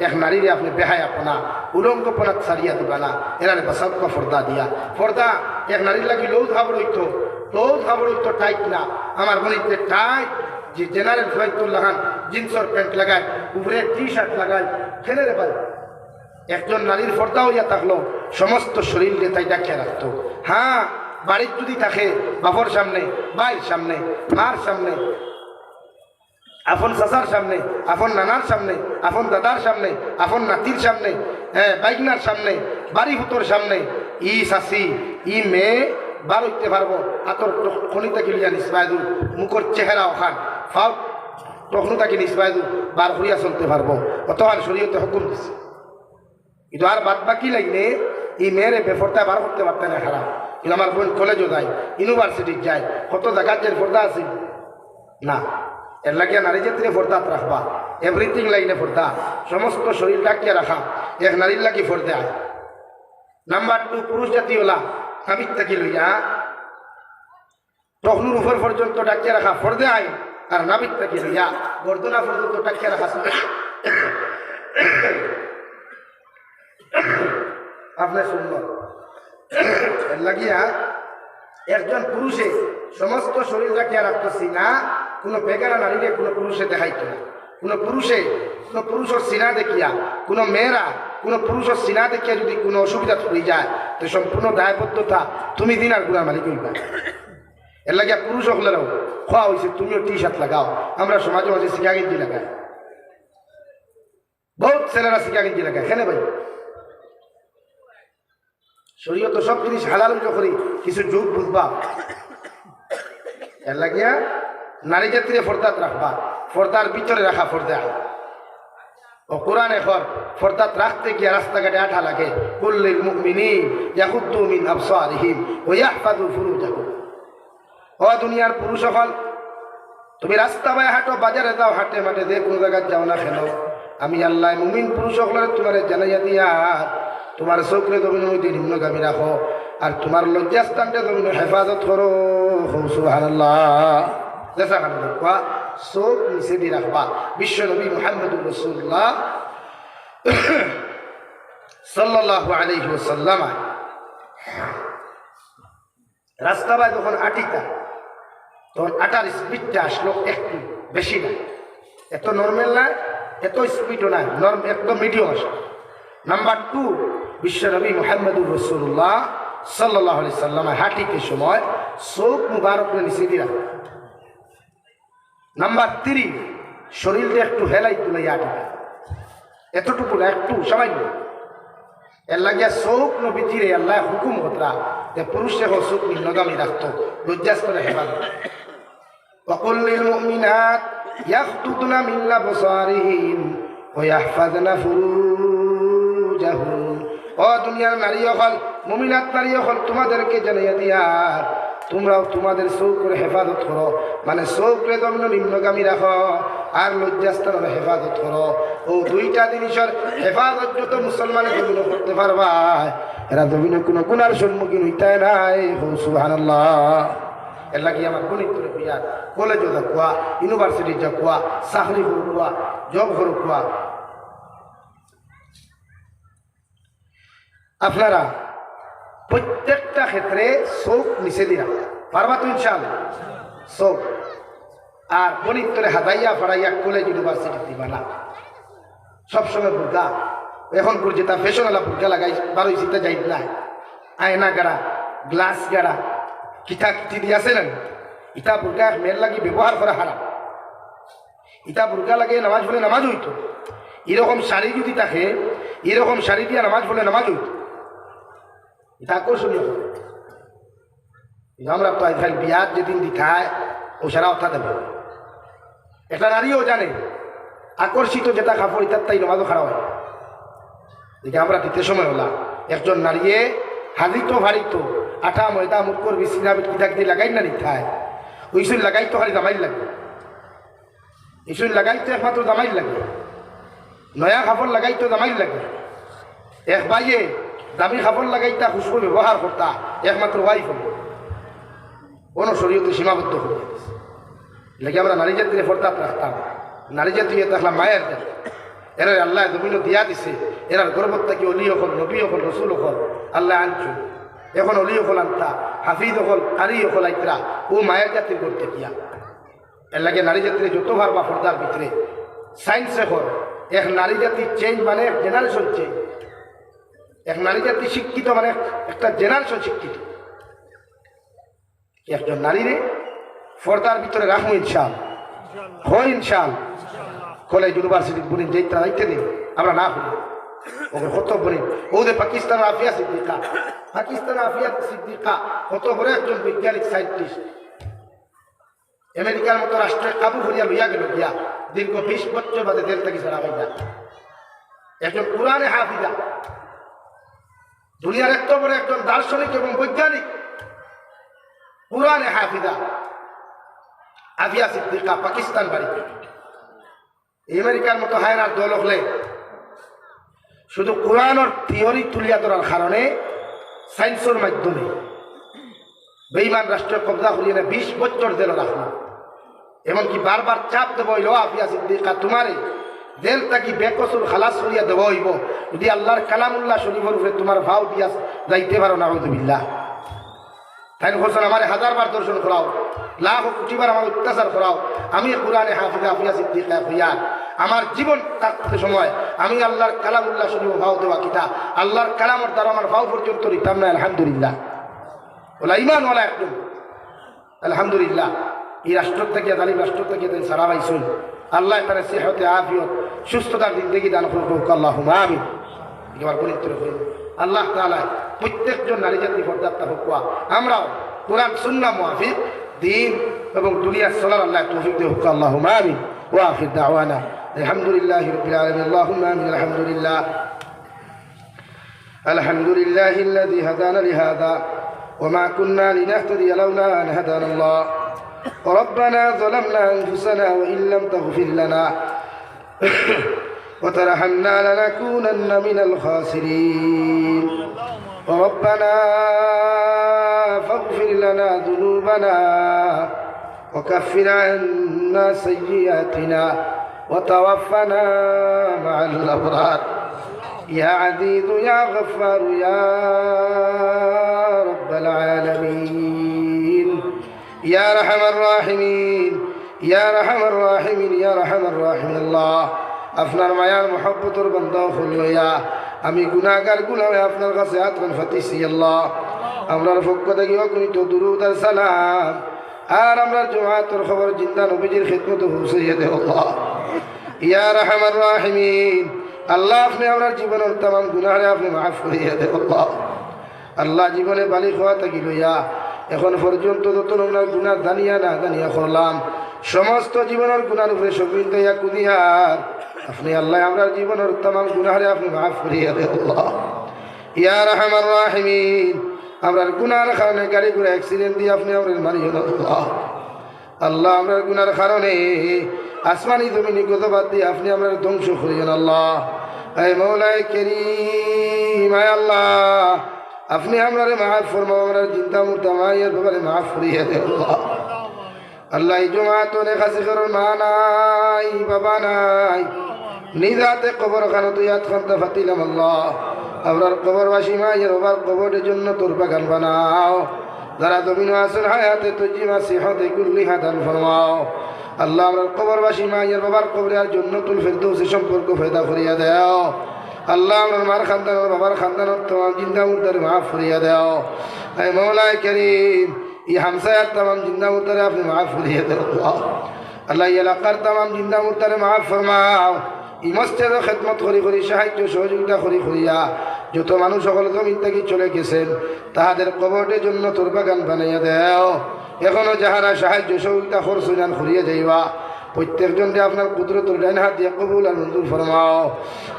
এক নারীরে আপনি বেহায়াপনা উলঙ্গপনা সারিয়া দিবা না, এরারে বাসাক্ক ফর্দা দিয়া। ফর্দা এক নারীর লাগি লৌ ধাবড় হইতো টাইট না, আমার গণিতে টাইট যে জেনারেল ফ্লাইটুল লাগান জিন্সর প্যান্ট লাগায় উপরে টি শার্ট লাগায় খেলে রে ভাই। একজন নারীর ফর্দা হইয়া থাকলো সমস্ত শরীরে তাই ডাকিয়ে রাখতো। হ্যাঁ, বাড়ির যদি থাকে বাপর সামনে, ভাইয়ের সামনে, মার সামনে, আপন চাচার সামনে, আপন নানার সামনে, আপন দাদার সামনে, আপন নাতির সামনে, বাইকনার সামনে, বাড়ি হুতোর সামনে ই শাসি ই মেয়ে বার হইতে পারবো। আতর খনিতা কিলিয়া নিসবায়দু মুখর চেহারা ওখান ফাও তখন তাকে নিসবায়দু বার করিয়া চলতে পারবো। অতহান শরীয়তে হুকুম দিছে। কিন্তু আর বাদ বাকি লাগলে এই মেয়েরে বেফরতায় বার করতে পারতেন না হারাম। কিন্তু আমার বোন কলেজও যায়, ইউনিভার্সিটির যায়, কত জায়গার যে ফর্দা আছে না। এর লাগিয়া নারী জাতিরে ফর্দাত রাখবা, এভরিথিং লাইনে ফর্দা, সমস্ত শরীর ডাকিয়া রাখা এক নারীর লাগি ফর্দা। নাম্বার 2, পুরুষ জাতি হলা কামিত থাকি লইয়া টখনুর উপর পর্যন্ত ডাকিয়া রাখা ফর্দে আইন, আর নাবিক থাকি লইয়া গর্দনা পর্যন্ত ডাকিয়া রাখা আপনার সুন্দর। এর লাগিয়া একজন পুরুষে সমস্ত শরীর রাখিয়া রাখতেছি না, কোনো বেগারা নারীকে কোনো পুরুষে দেখাইতো না। কোনো পুরুষের সিনা দেখিয়া কোনো মেয়েরা কোনো পুরুষের সিনা দেখিয়া যদি কোনো অসুবিধা হয়ে যায় তো সম্পূর্ণ দায়বদ্ধতা তুমি দিন আর গুণার মালিক হইবা। এর লাগিয়া পুরুষ হলেও খোয়া হয়েছে তুমিও টি শার্ট লাগাও। আমরা সমাজে মাঝে শিখা গেঞ্জি লাগাই, বহুত ছেলেরা শিখা গেঞ্জি লাগায়। কেন ভাই? শরীয়ত সব জিনিস হালাল করি, কিছু যুগ বুঝবা। এর লাগিয়া নারী জাতিরে ফর্দাত রাখবা, ফর্দার ভিতরে রাখা ফর্দা। ও কোরআন এখন ফর্দাত রাখতে গিয়ে রাস্তাঘাটে আঠা লাগে, কুল্লিল মুমিনিন ইয়াগুদ্দু মিন আবসারিহিম ওয়া ইয়াহফাযু ফুরুজাহুম। ও দুনিয়ার পুরুষ হল, তুমি রাস্তা বাই হাঁটো, বাজারে যাও, হাটে মাঠে যে কোনো জায়গায় যাও না কেন, আমি আল্লাহ মুমিন পুরুষ হলের তোমার জানাইয়া দিয়া তোমার চোখরে জমিনের মধ্যে নিম্নগামী রাখো, আর তোমার লজ্জাস্থানটা জমিনের হেফাজত করো। সুবহানাল্লাহ। দেখা কারণ দেখবা চোখ নিচে দিয়ে রাখবা। বিশ্ব নবী মুহাম্মদুর রাসূলুল্লাহ সাল্লাল্লাহু আলাইহি ওয়াসাল্লাম রাস্তা বাই যখন আটিতা তখন আটার স্পিডটা আসলো একটু বেশি না, এত নর্মাল না, এত স্পিডও না, একদম মিডিয়াম আসলো। নাম্বার 2, বিশ্ব নবী মুহাম্মদুর রাসূলুল্লাহ সাল্লাল্লাহু আলাইহি সাল্লাম হাঁটিতে সময় চোখ মুবারক নিচে দিয়ে রাখা। নাম্বার 3, শরীরটা একটু হেলাই তুলাই হাঁটিবে, এতটুকু না, একটু সামান্য। এর লাগিয়া চোখ নবীজিরে আল্লাহ হুকুম হতরা যে পুরুষে হোক চোখ নিম্নগামী রাখতো, লজ্জাস্তরে হেফাজত। وقل للمؤمنات يغضضن من أبصارهن ويحفظن فروجهن। ও দুনিয়ার নারী হল, মুমিনাত নারী হল, তোমাদেরকে জানাইয়া দিয়া তোমরাও তোমাদের চোখের হেফাজত করো, মানে চোখরে তোমরা নিম্নগামী রাখো আর লজ্জাস্থানের হেফাজত করো। ও দুইটা জিনিসের হেফাজত যত মুসলমানের জমিন করতে পারবা, এরা জমিনে কোনো গুনার সম্মুখীন হইতে নাই। সুবহানাল্লাহ। এর লাগি আমার গণিত করে বিয়ার কলেজও যাকুয়া, ইউনিভার্সিটি যাকুয়া, চাকরি করুয়া, জব করুয়া, আপনারা প্রত্যেকটা ক্ষেত্রে চোখ নিচে দিয়া পারবা তো ইনশাআল্লাহ। চোখ আর গণিত করে হাতাইয়া ফাড়াইয়া কলেজ ইউনিভার্সিটি দিবা না। সবসময় বুর্গা, এখন করে যেটা ফ্যাশনওয়ালা বুর্গা লাগাই বারোই সিতে যাই না, আয়না গাড়া, গ্লাস গাড়া, কিতা কিটি দিয়ে আছে না, ইটা বুর্গা মেয়ের লাগি ব্যবহার করা হারাম। ইটা বুর্গা লাগে নামাজ পড়লে নামাজ হইতো, এরকম শাড়ি যদি থাকে, এরকম শাড়ি দিয়ে নামাজ পড়লে নামাজ হইতো। এটা আকর্ষণীয়। আমরা তো আজ বিয়ার যেদিন দিখায় ও সারা অর্থা দেবে, একটা নারীও জানে আকর্ষিত যেটা কাপড় ইতার তাই নমাজও খারাপ হয়। দেখে আমরা দিতে সময় হলাম একজন নারীয়ে হাজিত ভারিত আঠা ময়দা মুখ করবি সিনা কিতাক দিয়ে লাগাই না নিথায় ওইসব লাগাই তো খালি জামাই লাগে। ইসুন লাগাইতে একমাত্র জামাইল লাগে, নয়া কাপড় লাগাইতে জামাইল লাগে। এক ভাইয়ে দামি কাপড় লাগাইতা খুশবু ব্যবহার করতা একমাত্র ওয়াইফ হল। কোনো শরীয়তে সীমাবদ্ধ করে দিয়েছে। লেগে আমরা নারী জাতির ফর্দাত রাখতাম, নারী জাতি থাকলাম মায়ের জাতি। এরা আল্লাহ জমিনও দিয়া দিছে, এরার গর্বত থাকি অলি হল, নবী হল, রসুল হল আল্লাহ আনছু। এখন অলি হল আনতা, হাফিজ হল, কারি হল আইতরা, ও মায়ের জাতির করতে গিয়া। এর লাগে নারী জাতির যত ভারবা ফর্দার ভিতরে সায়েন্সে হল এক নারী জাতির চেঞ্জ মানে এক জেনারেশন চেঞ্জ। এক নারী জাতি শিক্ষিত মানে একটা জেনারেশন শিক্ষিত। একজন নারীরে ফর্দার ভিতরে রাখবো ইনশাল, হয় ইনশাল। কলেজ ইউনিভার্সিটির বলিন যেই তারা রাইতে দিন, আমরা না হই ওকে কত বলি। ওদের পাকিস্তান আফিয়া সিদ্দিকা, পাকিস্তান আফিয়া সিদ্দিকা কত বড় একজন বৈজ্ঞানিক সায়েন্টিস্ট, আমেরিকার মতো রাষ্ট্রে কাবু করিয়া লইয়া গেল গিয়া দীর্ঘ 20 বছর বাদে দেল থেকে ছাড়া হইয়া একজন কোরআনে হাফিজা, দুনিয়ার এত বড় একজন দার্শনিক এবং বৈজ্ঞানিক, কোরআনে হাফিজা আফিয়া সিদ্দিকা পাকিস্তান বাড়ি। আমেরিকার মতো হায়নার দল হলে শুধু কোরআনের থিওরি তুলিয়া ধরার কারণে সায়েন্সের মাধ্যমে বেঈমান রাষ্ট্র কবজা করিয়ে 20 বছর জেল রাখলাম। এমনকি বারবার চাপ দেব হইল আফিয়া সিদ্দিকা তোমারে জেল থাকি বেকসুর খালাস করিয়া দেব হইব যদি আল্লাহর কালামুল্লাহ শরীফের উপরে তোমার ভাও দিয়া যাইতে পারো। নাউযুবিল্লাহ। তাই হোসেন আমার 1000 বার দর্শন করাও, লাখ কোটিবার আমার অত্যাচার করাও, আমি কোরআনে হাফিজা আফিয়া সিদ্দিকা হইয়া আমার জীবন থাকতে সময় আমি আল্লাহর কালামুল্লাহ শরীফ ভাও দেওয়া কিতা আল্লাহর কালামের দ্বারা আমার ভাও পর্যন্ত নিতাম না। আলহামদুলিল্লাহ, ওলা ইমান ওলা একদম আলহামদুলিল্লাহ। এই রাষ্ট্র থেকে জালিম রাষ্ট্র থেকে সারা পাইছুন। আল্লাহ তার সেহতে আফিয়ত সুস্থতার জিন্দেগি দান করুক। আল্লাহুম্মা আমিন। এবার পরিত্র করি আল্লাহ তাআলা প্রত্যেকজন নারী জাতি পর্যাপ্তা হোক। আমরাও কোরআন সুন্নাহ মুআফিক দিন এবং দুনিয়ার চলার আল্লাহ তৌফিক দেহ। আল্লাহুম্মা আমিন। ওয়া আখির দাওয়ানা আলহামদুলিল্লাহি রাব্বিল আলামিন। আল্লাহুম্মা আমিন। আলহামদুলিল্লাহ আলহামদুলিল্লাহিল্লাযী হাদানা লিহাযা وما كنا لنهتدي لولا أن هدانا الله ربنا ظلمنا أنفسنا وإن لم تغفر لنا وترحمنا لنكونن من الخاسرين ربنا فاغفر لنا ذنوبنا وكفر عنا سيئاتنا وتوفنا مع الأبرار يا عزيز يا غفار يا رب العالمين يا رحم الراحمين يا رحم الراحمين يا رحم الراحمين الله আপনার মায়ার মহব্বতের বান্দা হইয়া আমি গুনাহগার গুনাহে আপনার কাছে আত্মন ফাতিছি। আল্লাহ আমরার পক্ষ থেকে অগণিত দুরূদ আর সালাম আর আমরার জমাতের খবর জিন্দা নবীজির খিদমত পৌঁছাইয়া দেও। আল্লাহ ইয়া রাহমার রাহিমিন আল্লাহ আপনি আমার জীবনের तमाम গুনাহরে আপনি মাফ করিয়া দেও। আল্লাহ আল্লাহ জীবনে বালিগ হওয়া থাকি লইয়া এখন পর্যন্ত যত আমরা গুনাহ জানিয়া না জানিয়া করলাম সমস্ত জীবনের গুনার উপরে সবিন দয়া কুদিয়ার আপনি আল্লাহ আমার জীবনের तमाम গুনাহরে আপনি মাফ করিয়া দেও। আল্লাহ ইয়া রাহমার রাহিমিন আমরার গুনার কারণে গাড়ি ঘোড়া অ্যাক্সিডেন্ট দিয়ে আপনি আমরা মারিও না। আল্লাহ আল্লাহ আমরার গুনার কারণে আসমানি জমিনি গজবাদ দিয়ে আপনি আমরা ধ্বংস করিয়েন। আল্লাহ এ মৌলাই কারীম আয় আল্লাহ আপনি আমরারে মাফ ফরমাও, আমরা চিন্তা মুর্দা মায়ের ব্যাপারে মাফ করিয়ে দেন। আল্লাহ আল্লাহ এই জমাতনে কাছে করো মা নাই বাবা নাই নিজাতে কবর খানো তুই ইয়াদ খানতা ফাতিলাম। আল্লাহ আমরার কবরবাসী মায়ের বাবার কবরের জন্য তোর বাগান বানাও। যারা জমিন আসল হায়াতে তুজিমা সিহতে কুল্লিহা দান ফরমাও। আল্লাহ আমরার কবরবাসী মায়ের বাবার কবরের জন্য তুল ফেরদৌসি সম্পর্ক ফয়দা করিয়া দেও। আল্লাহ আমার মার খানদানোর বাবার খানদানোর তোমার জিন্দা মুর্দারে মাফ করিয়া দেও। এই মৌলাই কারীম এই হামসায়ার तमाम জিন্দা মুর্দারে আপনি মাফ করিয়া দেও। আল্লাহ এই এলাকার तमाम জিন্দা মুর্দারে মাফ ফরমাও। এই মসজিদের খেদমত করি করি সাহায্য সহযোগিতা করি করিয়া যত মানুষ সকল জমিন থেকে চলে গেছেন তাহাদের কবরের জন্য তোর বাগান বানাইয়া দেও। এখনো যাহারা সাহায্য সহযোগিতা করছেন করিয়া যাইবা প্রত্যেকজন আপনার কুদরতের ডাইন হাত দিয়ে কবুল আর মঞ্জুর ফরমাও।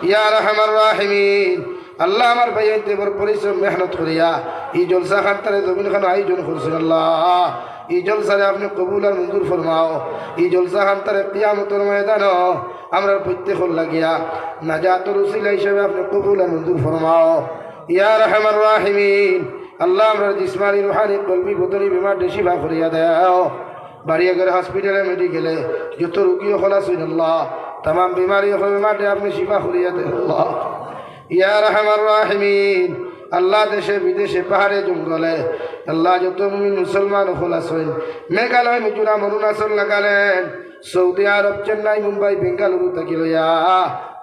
ইয়া রাহমার রাহিমিন আল্লাহ আমার ভাইয়াইতে বড় পরিশ্রম মেহনত করিয়া এই জলসা খান তারে জমিন খান আয়োজন করছেন। আল্লাহ এই জলসারে আপনি কবুল আর মঞ্জুর ফরমাও। এই জলসা হান্তারে কিয়ামতের ময়দানও আমরা প্রত্যেক লাগিয়া নাজাতুর উসিলা হিসেবে আপনি কবুল আর মঞ্জুর ফরমাও ইয়া রাহমার রাহিমিন। আল্লাহ আমরা জিসমানি রুহানি কলবি বদনি বিমার শিফা করিয়া দাও। বাড়ি আগে হসপিটালে মেডিকেলে যত রুগী খলাস হইন আল্লাহ, तमाम बीमारी बीमार আপনি শিফা করিয়া দেন আল্লাহ ইয়া রাহমার রাহিমিন। আল্লাহ দেশে বিদেশে পাহাড়ে জঙ্গলে আল্লাহ যত মুমিন মুসলমান খলাস হইন, মেঘালয় মিজোরাম অরুণাচল নাগাল্যান্ড সৌদি আরব চেন্নাই মুম্বাই বেঙ্গালুরু থেকে লইয়া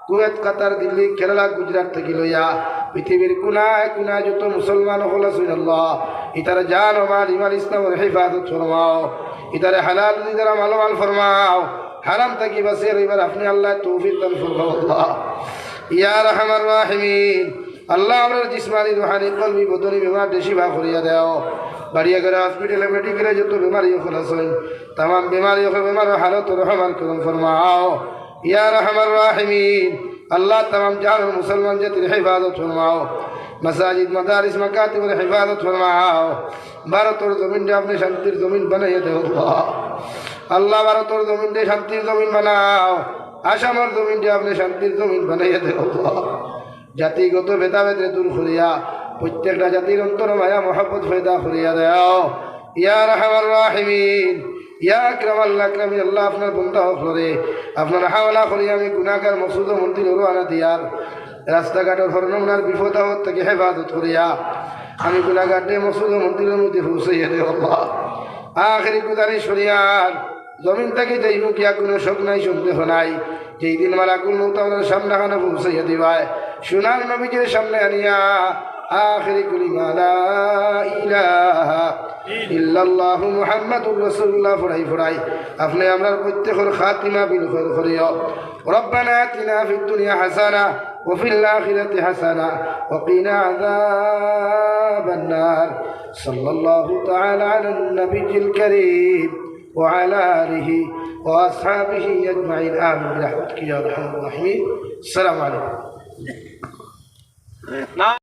কুয়েত কাতার দিল্লি কেরালা গুজরাট থেকে লইয়া পৃথিবীর কোনায় কোনায় যত মুসলমান খলাস হইন আল্লাহ ইতারে জান ও মাল ইমান ইসলামের হেফাজত ফরমাও। ইতারে হালাল দ্বারা মালামাল ফরমাও, হারাম থাকি বাঁচিয়ে রইবার আপনি আল্লাহ তৌফিক দান ফরমাও আল্লাহ ইয়া রাহমার রাহিমিন। আল্লাহ আমরা জিসমানি রুহানি কলবি বদনি বিমার শিফা করিয়া দাও। বাড়িয়া করে হসপিটালে মেডিকেলে যত বিমারি খলাস হইন, तमाम बीमारी बीमार हालत रहमान करम फरमाओ या रहमान राहिमीन। अल्लाह तमाम जान मुसलमान जातिर हिफाजत फरमाओ, मसाजिद मदारिस मकातिब हिफाजत फरमाओ। भारत और जमीन ने अपने शांतिर जमीन बनाइए दे अल्लाह, भारत और जमीन ने शांतिर जमीन बनाओ। आसाम और जमीन ने अपने शांतिर जमीन बनाइए दे জাতিগত ভেদাভেদে দূর করিয়া প্রত্যেকটা জাতির অন্তর মায়া মহব্বত পয়দা করিয়া দাও ইয়া রাহমার রাহিমিন। ইয়া আকরামাল আকরামিন। আল্লাহ আপনার বন্ধা হকরে আপনার হাওলা করি আমি গুনাহগার মকসুদ মন্দির রওনা দিয়ার রাস্তাঘাটের হরনমনার বিপদ আপদ থেকে হেফাজত করিয়া আমি গুনাহগারে মকসুদ মন্দিরের মধ্যে পৌঁছাইয়া দেব আল্লাহ। আখিরি গুজারিশ করিয়ার জমিন থেকে যাইব কিয়া কোনো শোক নাই সন্দেহ নাই, যেই দিন মালাকুল মউত আমাদের সামনে খানা পৌঁছাইয়া দিবায় সোনার নবীজির সামনে আনিয়া আখিরি কলিমা লা ইলাহা ইল্লাল্লাহু মুহাম্মাদুর রাসূলুল্লাহ ফরাই ফরাই আপনি আমরার প্রত্যেকের খাতিমা বিল খায়র করিও। রব্বানা আতিনা ফিদ দুনিয়া হাসানা ওয়া ফিল আখিরাতি হাসানা ওয়া কিনা আযাবান নার। সাল্লাল্লাহু তাআলা আলান নবিয়্যিল কারীম ওয়া আলা আলিহি ওয়া আসহাবিহি আজমাইন আমিন বিরহমাতিকা ইয়া আরহামার রাহিমিন। আসসালামু আলাইকুম।